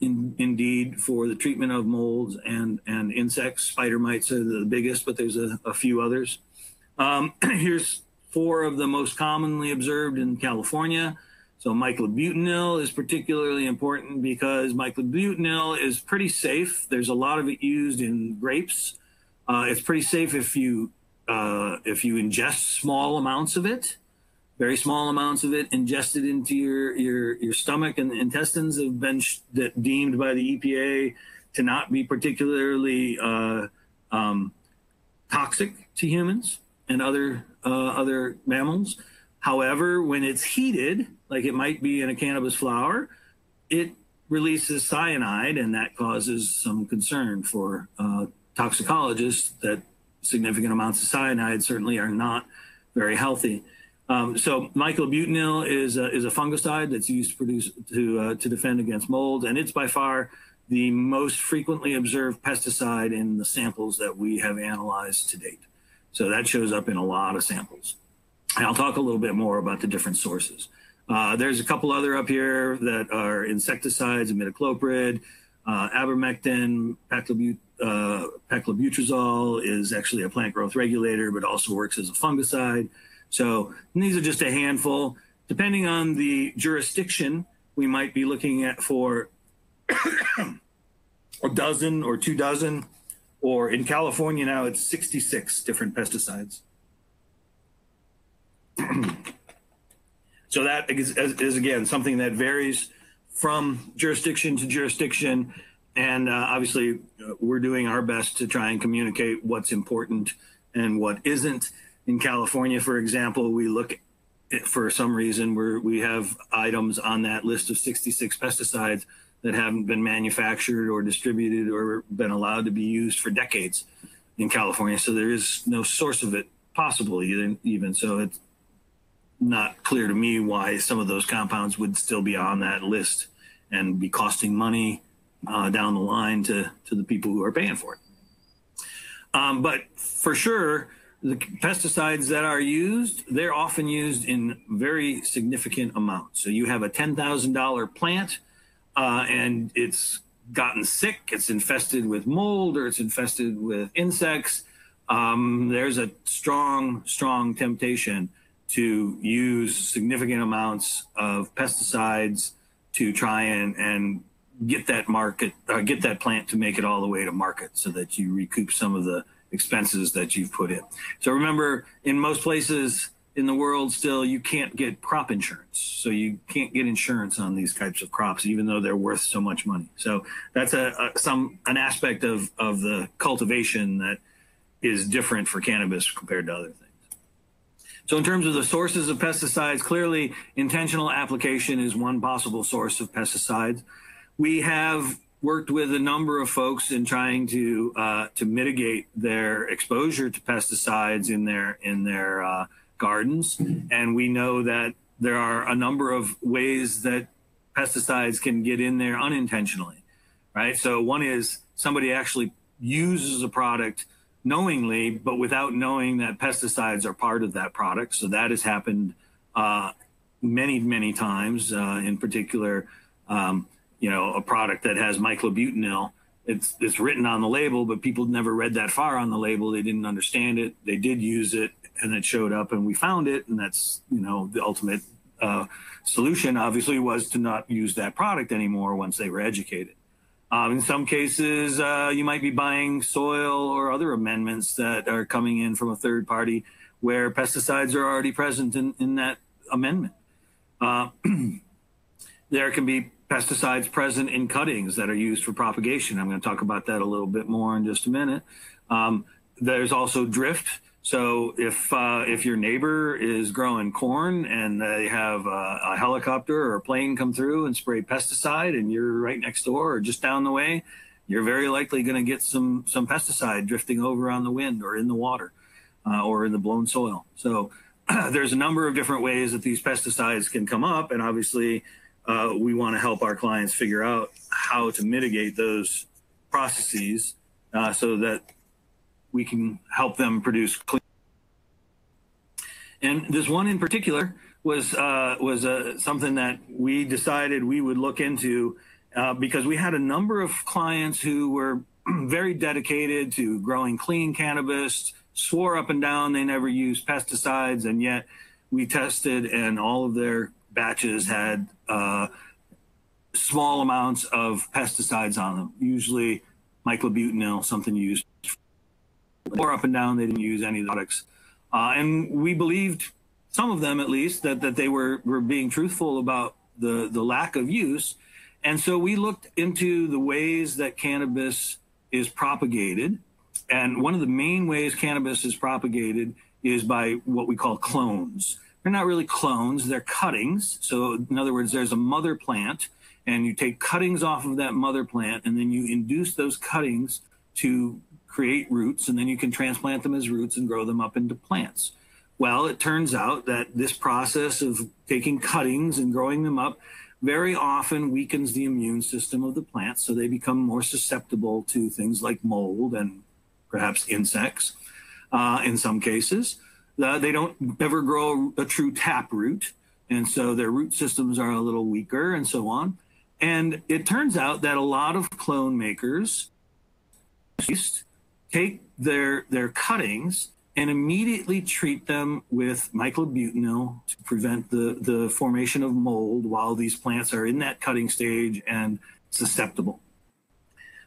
Speaker 2: indeed for the treatment of molds and insects. Spider mites are the biggest, but there's a few others. Here's 4 of the most commonly observed in California. So myclobutanil is particularly important because myclobutanil is pretty safe. There's a lot of it used in grapes. It's pretty safe if you ingest small amounts of it. Very small amounts of it ingested into your stomach and the intestines have been deemed by the EPA to not be particularly toxic to humans and other mammals. However, when it's heated, like it might be in a cannabis flower, it releases cyanide, and that causes some concern for toxicologists that significant amounts of cyanide certainly are not very healthy. So myclobutanil is a fungicide that's used to produce to defend against mold, and it's by far the most frequently observed pesticide in the samples that we have analyzed to date. So that shows up in a lot of samples. And I'll talk a little bit more about the different sources. There's a couple other up here that are insecticides, imidacloprid, ivermectin, paclobutrazol is actually a plant growth regulator, but also works as a fungicide. So these are just a handful. Depending on the jurisdiction, we might be looking at for a dozen or 2 dozen, or in California now it's 66 different pesticides. So that is again something that varies from jurisdiction to jurisdiction, and obviously we're doing our best to try and communicate what's important and what isn't. In California, for example, we look at, for some reason we have items on that list of 66 pesticides that haven't been manufactured or distributed or been allowed to be used for decades in California. So there is no source of it possible even. So it's not clear to me why some of those compounds would still be on that list and be costing money down the line to the people who are paying for it. But for sure, the pesticides that are used, they're often used in very significant amounts. So you have a $10,000 plant and it's gotten sick, it's infested with mold or it's infested with insects. There's a strong temptation to use significant amounts of pesticides to try and get that plant to make it all the way to market so that you recoup some of the expenses that you've put in. So remember, in most places in the world still, you can't get crop insurance. So you can't get insurance on these types of crops, even though they're worth so much money. So that's an aspect of the cultivation that is different for cannabis compared to other things. So in terms of the sources of pesticides, clearly intentional application is one possible source of pesticides. We have worked with a number of folks in trying to mitigate their exposure to pesticides in their gardens, and we know that there are a number of ways that pesticides can get in there unintentionally, right? So one is somebody actually uses a product knowingly, but without knowing that pesticides are part of that product. So that has happened many times. In particular, a product that has myclobutanil, it's written on the label, but people never read that far on the label. They didn't understand it. They did use it, and it showed up, and we found it. And that's the ultimate solution. Obviously, was to not use that product anymore once they were educated. In some cases, you might be buying soil or other amendments that are coming in from a third party where pesticides are already present in that amendment. There can be pesticides present in cuttings that are used for propagation. I'm going to talk about that a little bit more in just a minute. There's also drift. So if your neighbor is growing corn and they have a helicopter or a plane come through and spray pesticide and you're right next door or just down the way, you're very likely going to get some pesticide drifting over on the wind or in the water or in the blown soil. So there's a number of different ways that these pesticides can come up, and obviously we want to help our clients figure out how to mitigate those processes so that we can help them produce clean. And this one in particular was something that we decided we would look into because we had a number of clients who were very dedicated to growing clean cannabis, swore up and down they never used pesticides, and yet we tested and all of their batches had small amounts of pesticides on them, usually myclobutanil, something used. Swore up and down they didn't use any of the products. And we believed, some of them at least, that they were being truthful about the lack of use. And so we looked into the ways that cannabis is propagated. And one of the main ways cannabis is propagated is by what we call clones. They're not really clones, they're cuttings. So in other words, there's a mother plant and you take cuttings off of that mother plant and then you induce those cuttings to create roots, and then you can transplant them as roots and grow them up into plants. Well, it turns out that this process of taking cuttings and growing them up very often weakens the immune system of the plants, so they become more susceptible to things like mold and perhaps insects in some cases. They don't ever grow a true tap root, and so their root systems are a little weaker and so on. And it turns out that a lot of clone makers take their cuttings and immediately treat them with myclobutanil to prevent the formation of mold while these plants are in that cutting stage and susceptible.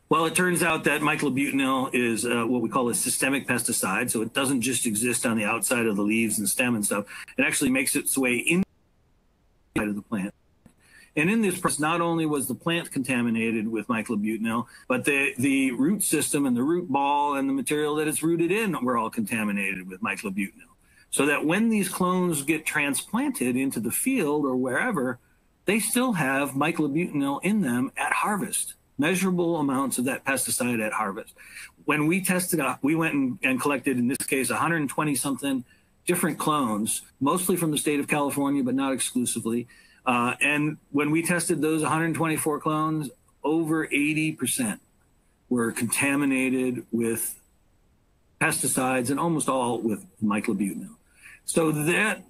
Speaker 2: Well, it turns out that myclobutanil is what we call a systemic pesticide, so it doesn't just exist on the outside of the leaves and stem and stuff. It actually makes its way inside of the plant. And in this process, not only was the plant contaminated with myclobutanil, but the root system and the root ball and the material that it's rooted in were all contaminated with myclobutanil. So that when these clones get transplanted into the field or wherever, they still have myclobutanil in them at harvest, measurable amounts of that pesticide at harvest. When we tested out, we went and collected, in this case, 120-something different clones, mostly from the state of California, but not exclusively. And when we tested those 124 clones, over 80% were contaminated with pesticides and almost all with myclobutanil. So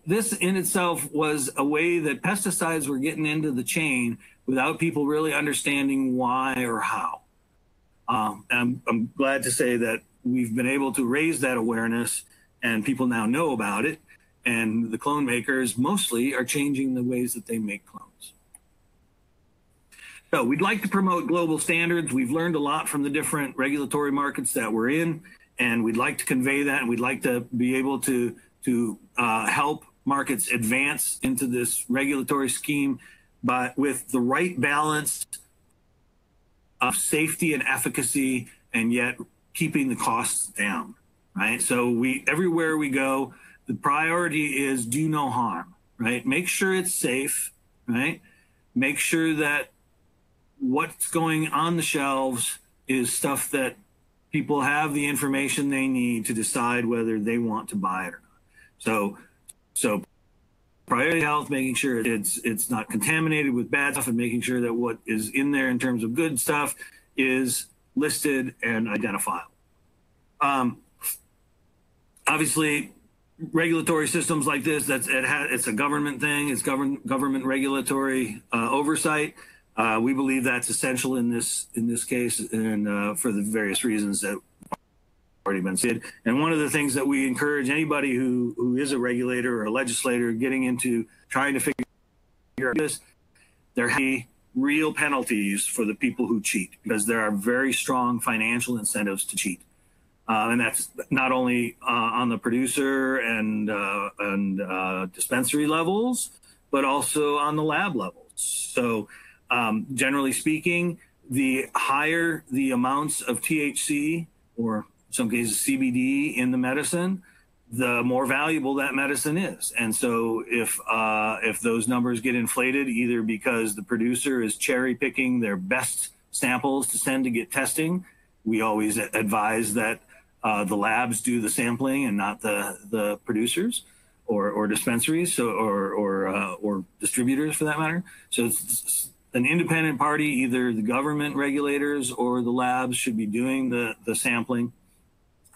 Speaker 2: this in itself was a way that pesticides were getting into the chain without people really understanding why or how. And I'm glad to say that we've been able to raise that awareness and people now know about it. And the clone makers mostly are changing the ways that they make clones. So we'd like to promote global standards. We've learned a lot from the different regulatory markets that we're in, and we'd like to convey that, and we'd like to be able to help markets advance into this regulatory scheme, but with the right balance of safety and efficacy, and yet keeping the costs down, right? So everywhere we go, the priority is do no harm, right? Make sure it's safe, right? Make sure that what's going on the shelves is stuff that people have the information they need to decide whether they want to buy it or not. So priority health, making sure it's not contaminated with bad stuff, and making sure that what is in there in terms of good stuff is listed and identifiable. Obviously, regulatory systems like this, it's a government thing. It's government regulatory oversight. We believe that's essential in this case, and for the various reasons that already been said. And one of the things that we encourage anybody who is a regulator or a legislator getting into trying to figure out this, there have to be real penalties for the people who cheat, because there are very strong financial incentives to cheat. And that's not only on the producer and dispensary levels, but also on the lab levels. So generally speaking, the higher the amounts of THC, or in some cases CBD, in the medicine, the more valuable that medicine is. And so if those numbers get inflated, either because the producer is cherry picking their best samples to send to get testing, we always advise that the labs do the sampling and not the producers or dispensaries, so or distributors for that matter. So it's an independent party, either the government regulators or the labs, should be doing the sampling.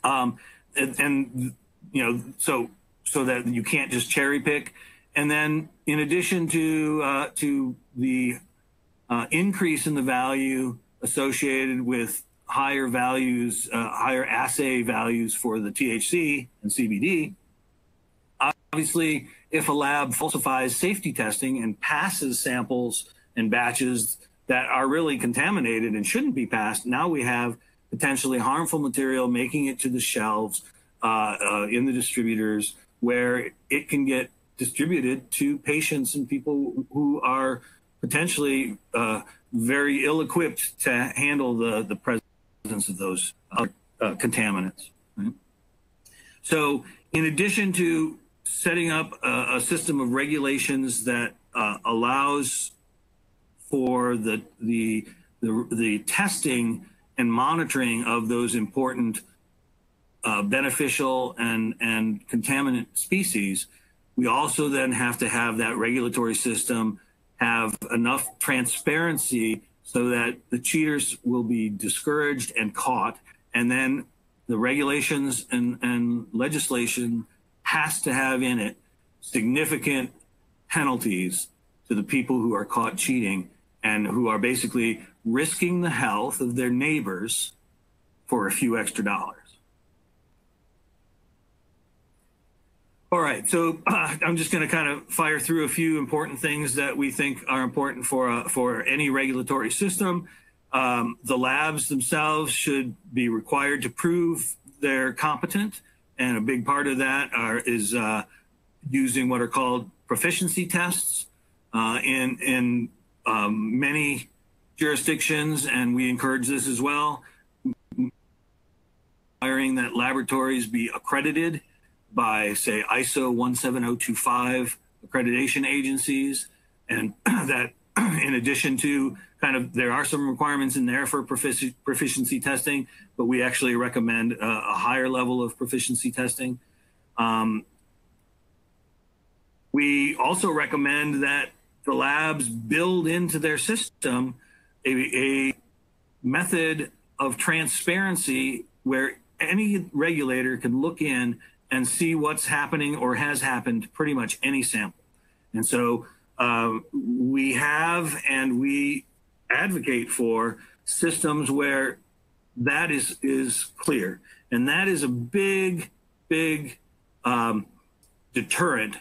Speaker 2: And you know, so that you can't just cherry pick. And then in addition to the increase in the value associated with higher values, higher assay values for the THC and CBD, obviously, if a lab falsifies safety testing and passes samples and batches that are really contaminated and shouldn't be passed, now we have potentially harmful material making it to the shelves in the distributors, where it can get distributed to patients and people who are potentially very ill-equipped to handle the presence of those contaminants. Right? So in addition to setting up a system of regulations that allows for the testing and monitoring of those important beneficial and contaminant species, we also then have to have that regulatory system have enough transparency so that the cheaters will be discouraged and caught, and then the regulations and legislation has to have in it significant penalties to the people who are caught cheating and who are basically risking the health of their neighbors for a few extra dollars. All right, so I'm just going to kind of fire through a few important things that we think are important for any regulatory system. The labs themselves should be required to prove they're competent, and a big part of that is using what are called proficiency tests in many jurisdictions, and we encourage this as well. Requiring that laboratories be accredited by, say, ISO 17025 accreditation agencies, and that in addition to there are some requirements in there for proficiency testing, but we actually recommend a higher level of proficiency testing. We also recommend that the labs build into their system a method of transparency where any regulator can look in and see what's happening or has happened to pretty much any sample. And so we have and we advocate for systems where that is clear. And that is a big deterrent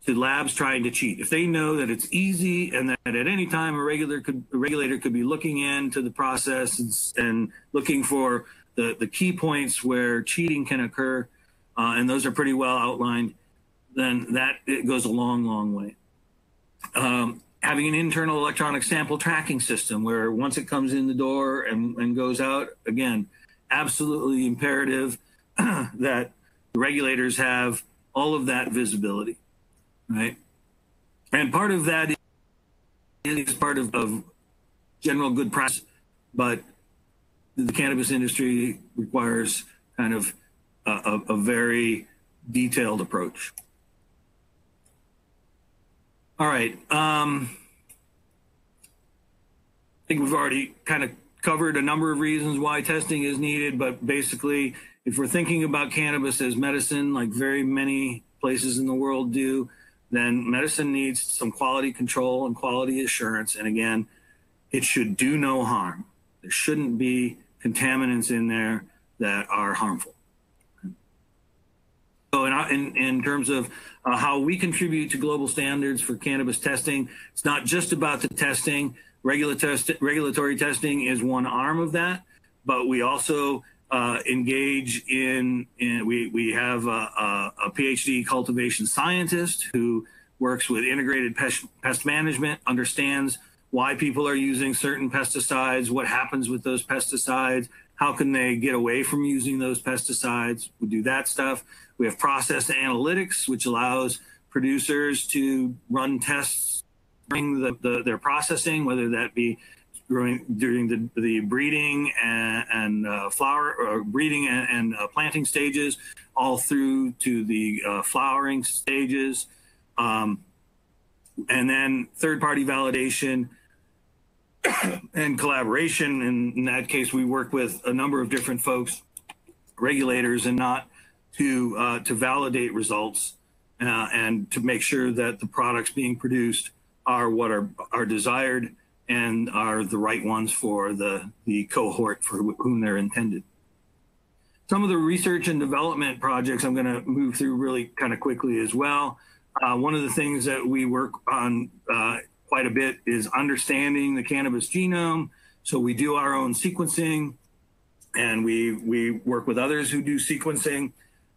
Speaker 2: to labs trying to cheat. If they know that it's easy and that at any time a regulator could be looking into the process and looking for the key points where cheating can occur, and those are pretty well outlined, then it goes a long way. Having an internal electronic sample tracking system where once it comes in the door and goes out, again, absolutely imperative that the regulators have all of that visibility, right? And part of that is part of general good practice, but the cannabis industry requires kind of a very detailed approach. All right. I think we've already kind of covered a number of reasons why testing is needed, but basically, if we're thinking about cannabis as medicine, like very many places in the world do, then medicine needs some quality control and quality assurance. And again, it should do no harm. There shouldn't be contaminants in there that are harmful. So in terms of how we contribute to global standards for cannabis testing, it's not just about the testing. Regulatory testing is one arm of that, but we also engage we have a PhD cultivation scientist who works with integrated pest management, understands why people are using certain pesticides, what happens with those pesticides, how can they get away from using those pesticides. We do that stuff. We have process analytics, which allows producers to run tests during their processing, whether that be during the breeding and flower or breeding and planting stages, all through to the flowering stages, and then third-party validation and collaboration. In that case, we work with a number of different folks, regulators, and not to validate results and to make sure that the products being produced are what are desired and are the right ones for the cohort for whom they're intended. Some of the research and development projects I'm going to move through really kind of quickly as well. One of the things that we work on quite a bit is understanding the cannabis genome. So we do our own sequencing, and we work with others who do sequencing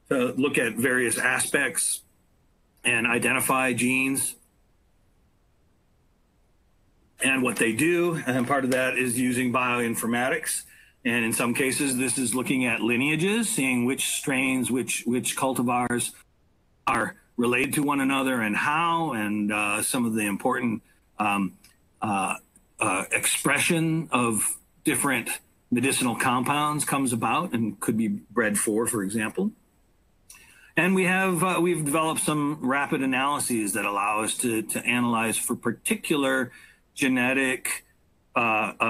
Speaker 2: to look at various aspects and identify genes and what they do. And part of that is using bioinformatics. And in some cases, this is looking at lineages, seeing which strains, which cultivars are related to one another and how, and some of the important expression of different medicinal compounds comes about and could be bred for example. And we've developed some rapid analyses that allow us to analyze for particular genetic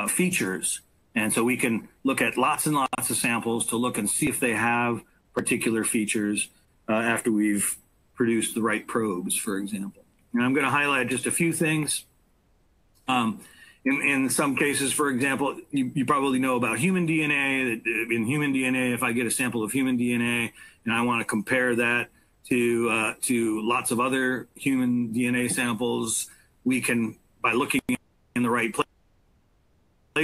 Speaker 2: features. And so we can look at lots and lots of samples to look and see if they have particular features after we've produced the right probes, for example. And I'm going to highlight just a few things. In some cases, for example, you probably know about human DNA. In human DNA, if I get a sample of human DNA and I want to compare that to lots of other human DNA samples, we can, by looking in the right place,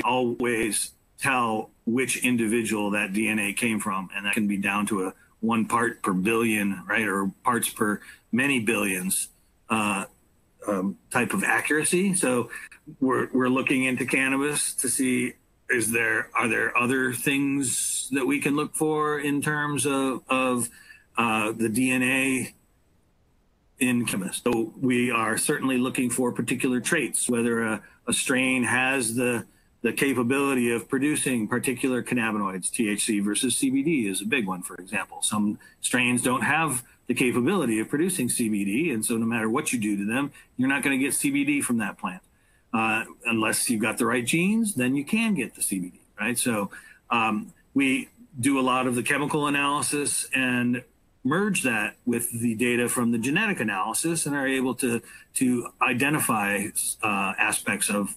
Speaker 2: always tell which individual that DNA came from. And that can be down to a 1 part per billion, right, or parts per many billions type of accuracy. So we're looking into cannabis to see, are there other things that we can look for in terms of the DNA in cannabis. So we are certainly looking for particular traits, whether a strain has the capability of producing particular cannabinoids. THC versus CBD is a big one, for example. Some strains don't have the capability of producing CBD, and so no matter what you do to them, you're not going to get CBD from that plant. Unless you've got the right genes, then you can get the CBD, right? So we do a lot of the chemical analysis and merge that with the data from the genetic analysis and are able to identify aspects of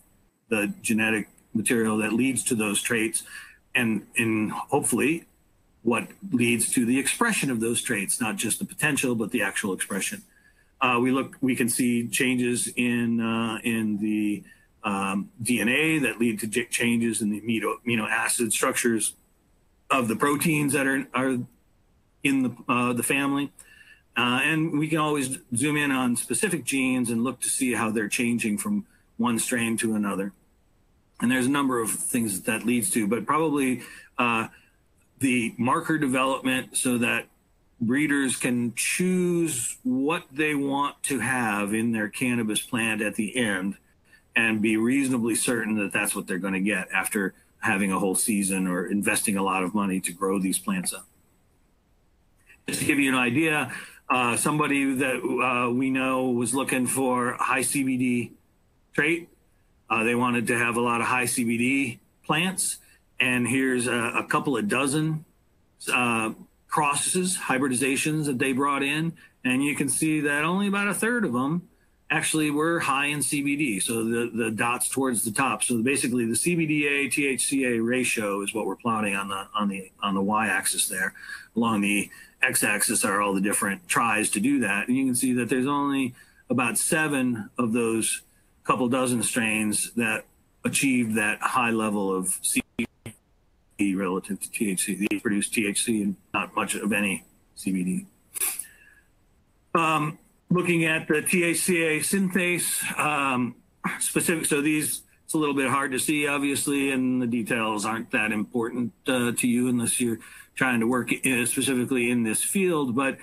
Speaker 2: the genetic material that leads to those traits, and hopefully what leads to the expression of those traits, not just the potential, but the actual expression. We can see changes in the DNA that lead to changes in the amino acid structures of the proteins that are in the family. And we can always zoom in on specific genes and look to see how they're changing from one strain to another. And there's a number of things that leads to, but probably the marker development so that breeders can choose what they want to have in their cannabis plant at the end and be reasonably certain that that's what they're going to get after having a whole season or investing a lot of money to grow these plants up. Just to give you an idea, somebody that we know was looking for a high CBD trait. They wanted to have a lot of high CBD plants. And here's a couple of dozen crosses, hybridizations that they brought in. And you can see that only about a third of them actually were high in CBD. So the dots towards the top. So basically the CBDA THCA ratio is what we're plotting on the y-axis there. Along the x-axis are all the different tries to do that. And you can see that there's only about 7 of those couple dozen strains that achieved that high level of CBD relative to THC. They produce THC and not much of any CBD. looking at the THCA synthase specific. So these, it's a little bit hard to see, obviously, and the details aren't that important to you unless you're trying to work specifically in this field. But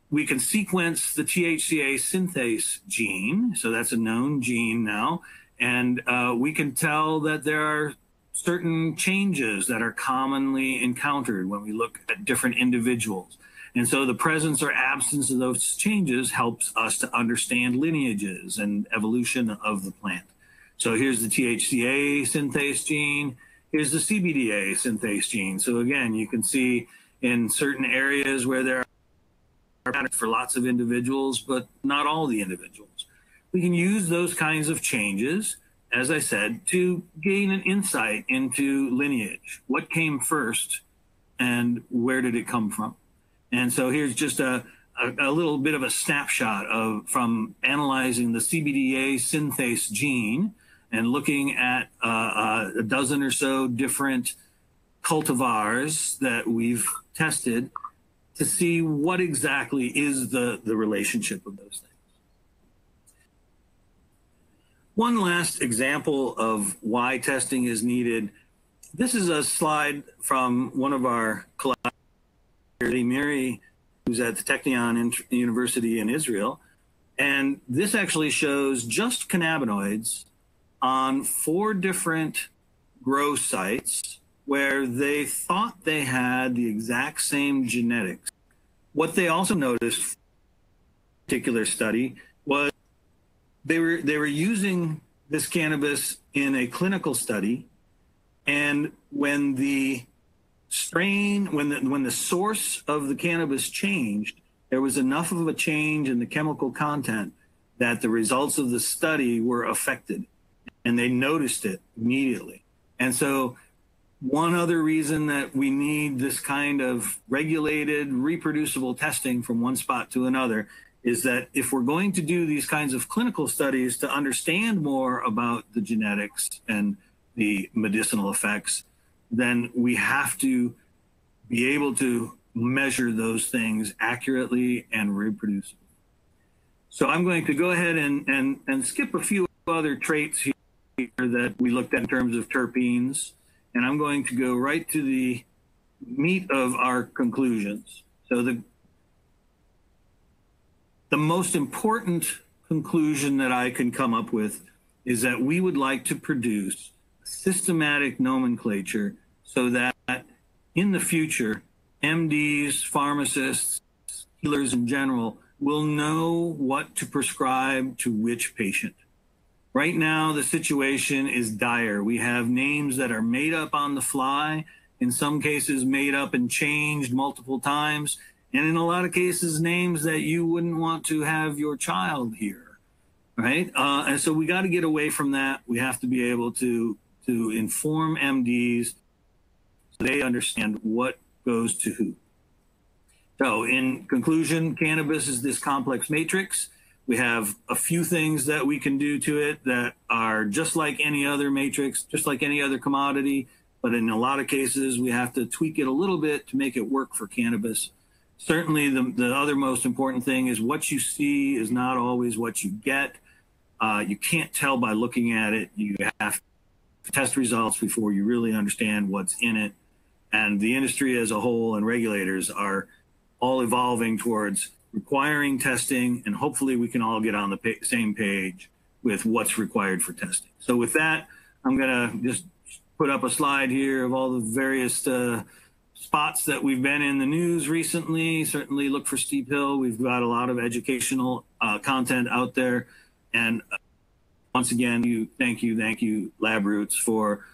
Speaker 2: we can sequence the THCA synthase gene. So that's a known gene now. And we can tell that there are certain changes that are commonly encountered when we look at different individuals. And so the presence or absence of those changes helps us to understand lineages and evolution of the plant. So here's the THCA synthase gene. Here's the CBDA synthase gene. So again, you can see in certain areas where there are patterns for lots of individuals, but not all the individuals. We can use those kinds of changes, as I said, to gain an insight into lineage. What came first and where did it come from? And so here's just a little bit of a snapshot from analyzing the CBDA synthase gene and looking at a dozen or so different cultivars that we've tested to see what exactly is the relationship of those things. One last example of why testing is needed. This is a slide from one of our collaborators, Miri, who's at the Technion University in Israel. And this actually shows just cannabinoids on 4 different grow sites where they thought they had the exact same genetics. What they also noticed in a particular study was they were using this cannabis in a clinical study, and when the strain, when the source of the cannabis changed, there was enough of a change in the chemical content that the results of the study were affected, and they noticed it immediately. And so one other reason that we need this kind of regulated, reproducible testing from one spot to another is that if we're going to do these kinds of clinical studies to understand more about the genetics and the medicinal effects, then we have to be able to measure those things accurately and reproducibly. So I'm going to go ahead and skip a few other traits here that we looked at in terms of terpenes, and I'm going to go right to the meat of our conclusions. So the most important conclusion that I can come up with is that we would like to produce systematic nomenclature so that in the future, MDs, pharmacists, healers in general will know what to prescribe to which patient. Right now, the situation is dire. We have names that are made up on the fly, in some cases made up and changed multiple times, and in a lot of cases, names that you wouldn't want to have your child hear, right? And so we got to get away from that. We have to be able to inform MDs so they understand what goes to who. So in conclusion, cannabis is this complex matrix. We have a few things that we can do to it that are just like any other matrix, just like any other commodity, but in a lot of cases, we have to tweak it a little bit to make it work for cannabis. Certainly, the other most important thing is what you see is not always what you get. You can't tell by looking at it. You have to test results before you really understand what's in it. And the industry as a whole and regulators are all evolving towards requiring testing, and hopefully we can all get on the same page with what's required for testing. So with that, I'm going to just put up a slide here of all the various spots that we've been in the news recently. Certainly look for Steep Hill. We've got a lot of educational content out there. And once again, thank you, Lab Roots, for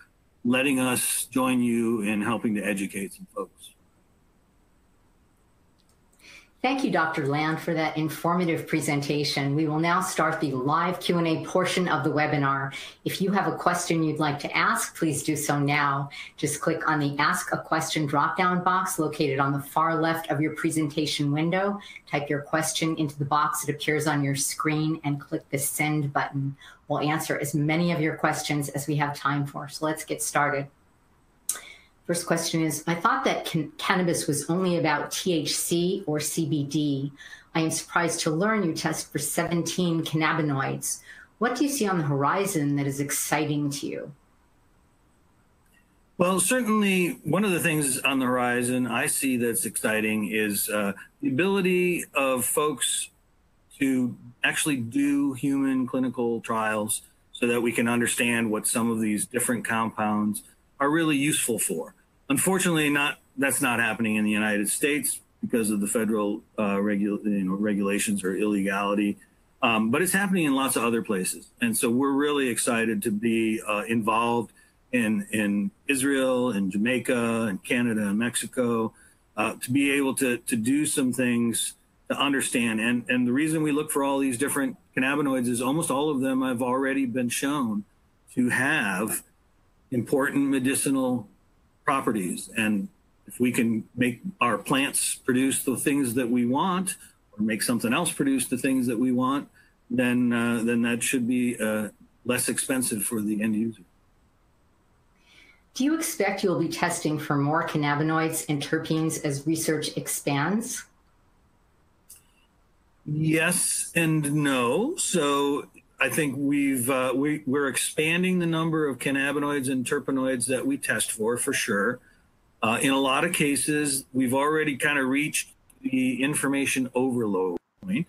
Speaker 2: letting us join you in helping to educate some folks.
Speaker 1: Thank you, Dr. Land, for that informative presentation. We will now start the live Q&A portion of the webinar. If you have a question you'd like to ask, please do so now. Just click on the Ask a Question drop-down box located on the far left of your presentation window. Type your question into the box that appears on your screen and click the Send button. We'll answer as many of your questions as we have time for. So let's get started. First question is, I thought that cannabis was only about THC or CBD. I am surprised to learn you test for 17 cannabinoids. What do you see on the horizon that is exciting to you?
Speaker 2: Well, certainly one of the things on the horizon I see that's exciting is the ability of folks to actually do human clinical trials so that we can understand what some of these different compounds are really useful for. Unfortunately, that's not happening in the United States because of the federal regulations or illegality, but it's happening in lots of other places. And so we're really excited to be involved in Israel and Jamaica and Canada and Mexico, to be able to do some things to understand. And the reason we look for all these different cannabinoids is almost all of them have already been shown to have important medicinal properties. And if we can make our plants produce the things that we want, or make something else produce the things that we want, then that should be less expensive for the end user.
Speaker 1: Do you expect you'll be testing for more cannabinoids and terpenes as research expands?
Speaker 2: Yes and no. So I think we're expanding the number of cannabinoids and terpenoids that we test for sure. In a lot of cases, we've already kind of reached the information overload point.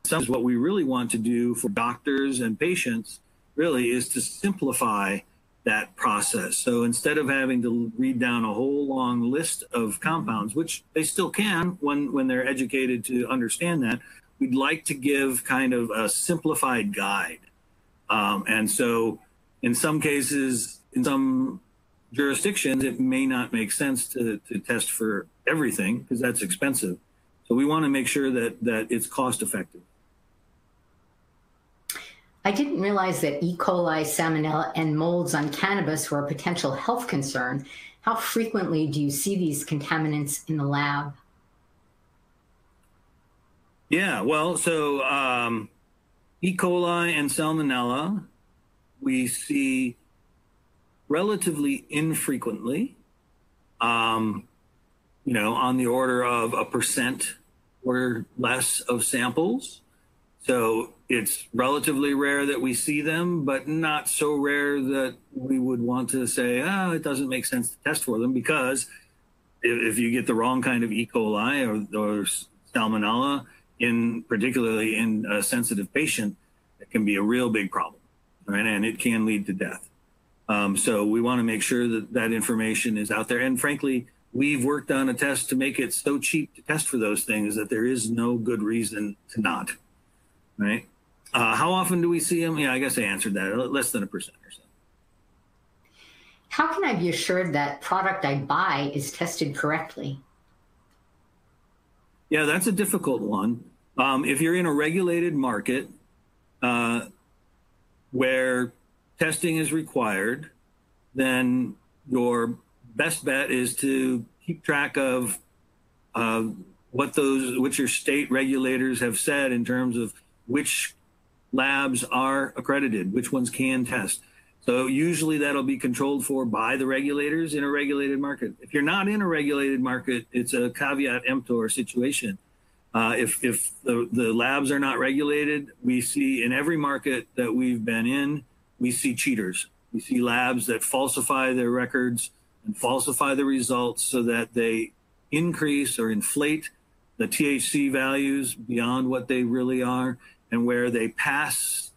Speaker 2: Sometimes what we really want to do for doctors and patients really is to simplify that process. So instead of having to read down a whole long list of compounds, which they still can when they're educated to understand that, we'd like to give kind of a simplified guide. And so in some cases, in some jurisdictions, it may not make sense to test for everything because that's expensive. So we want to make sure that it's cost effective.
Speaker 1: I didn't realize that E. coli, salmonella, and molds on cannabis were a potential health concern. How frequently do you see these contaminants in the lab?
Speaker 2: Yeah, well, so E. coli and salmonella, we see relatively infrequently, on the order of 1% or less of samples. So it's relatively rare that we see them, but not so rare that we would want to say, it doesn't make sense to test for them, because if you get the wrong kind of E. coli or salmonella, particularly in a sensitive patient, it can be a real big problem, right? And it can lead to death. So we want to make sure that information is out there. And frankly, we've worked on a test to make it so cheap to test for those things that there is no good reason to not. Right? How often do we see them? Yeah, I guess I answered that. Less than 1% or so.
Speaker 1: How can I be assured that product I buy is tested correctly?
Speaker 2: Yeah, that's a difficult one. If you're in a regulated market where testing is required, then your best bet is to keep track of what your state regulators have said in terms of which labs are accredited, which ones can test. So usually that'll be controlled for by the regulators in a regulated market. If you're not in a regulated market, it's a caveat emptor situation. If the labs are not regulated, we see in every market that we've been in, we see cheaters. We see labs that falsify their records and falsify the results so that they increase or inflate the THC values beyond what they really are, and where they pass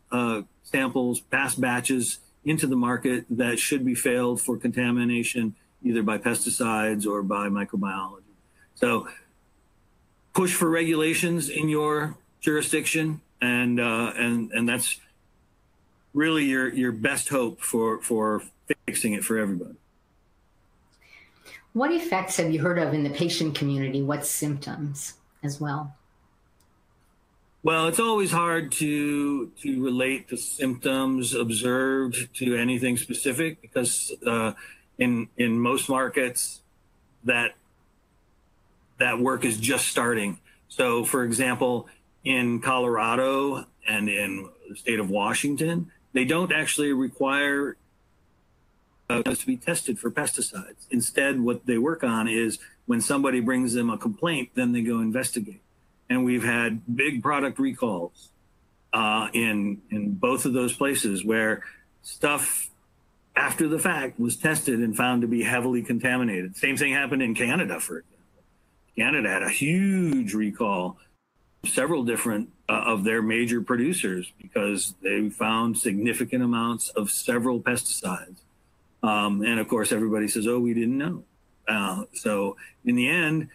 Speaker 2: samples, pass batches into the market that should be failed for contamination, either by pesticides or by microbiology. So push for regulations in your jurisdiction, and that's really your best hope for fixing it for everybody.
Speaker 1: What effects have you heard of in the patient community? What symptoms as well?
Speaker 2: Well, it's always hard to relate the symptoms observed to anything specific, because in most markets that work is just starting. So, for example, in Colorado and in the state of Washington, they don't actually require us to be tested for pesticides. Instead, what they work on is when somebody brings them a complaint, then they go investigate. and we've had big product recalls in both of those places where stuff after the fact was tested and found to be heavily contaminated. Same thing happened in Canada, for example. Canada had a huge recall of several different of their major producers because they found significant amounts of several pesticides. And of course, everybody says, oh, we didn't know. So in the end,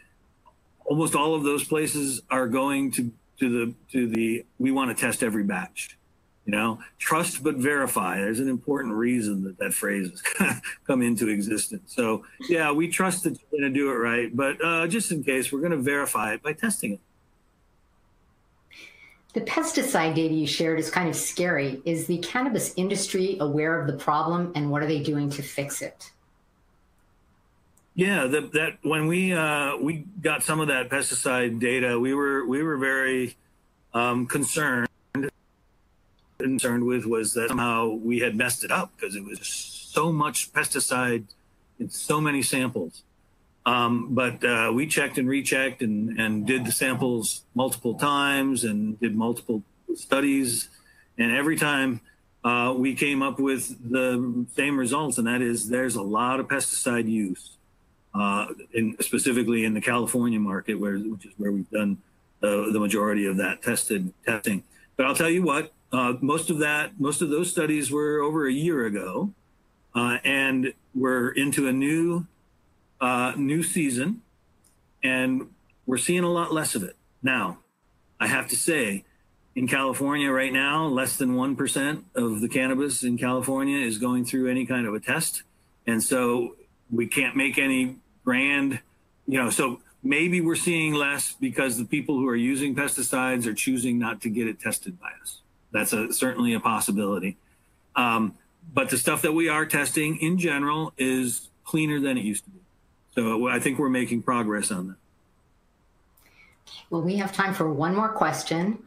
Speaker 2: almost all of those places are going to the we want to test every batch. You know, trust but verify. There's an important reason that that phrase has come into existence. So yeah, we trust that you're going to do it right, but just in case, we're going to verify it by testing it.
Speaker 1: The pesticide data you shared is kind of scary. Is the cannabis industry aware of the problem, and what are they doing to fix it?
Speaker 2: Yeah, that when we got some of that pesticide data, we were very concerned with was that somehow we had messed it up because it was so much pesticide in so many samples. But we checked and rechecked and did the samples multiple times and did multiple studies, and every time we came up with the same results, and that is there's a lot of pesticide use. Specifically in the California market, which is where we've done the majority of that testing. But I'll tell you what, most of those studies were over a year ago, and we're into a new season, and we're seeing a lot less of it. Now, I have to say, in California right now, less than 1% of the cannabis in California is going through any kind of a test, and so we can't make any grand, so maybe we're seeing less because the people who are using pesticides are choosing not to get it tested by us. That's certainly a possibility. But the stuff that we are testing in general is cleaner than it used to be. So I think we're making progress on that.
Speaker 1: Well, we have time for one more question.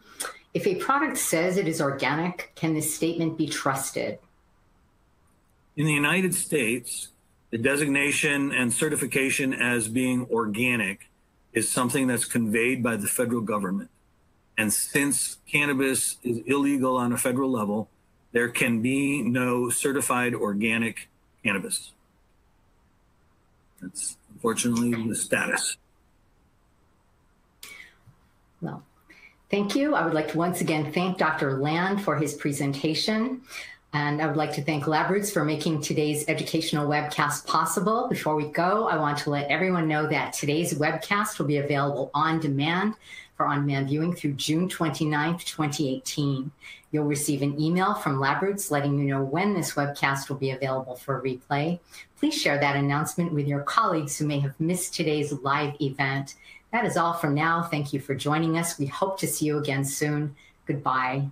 Speaker 1: If a product says it is organic, can this statement be trusted?
Speaker 2: In the United States, the designation and certification as being organic is something that's conveyed by the federal government. And since cannabis is illegal on a federal level, there can be no certified organic cannabis. That's unfortunately the status.
Speaker 1: Well, thank you. I would like to once again thank Dr. Land for his presentation. And I would like to thank LabRoots for making today's educational webcast possible. Before we go, I want to let everyone know that today's webcast will be available on demand for on-demand viewing through June 29th, 2018. You'll receive an email from LabRoots letting you know when this webcast will be available for replay. Please share that announcement with your colleagues who may have missed today's live event. That is all for now. Thank you for joining us. We hope to see you again soon. Goodbye.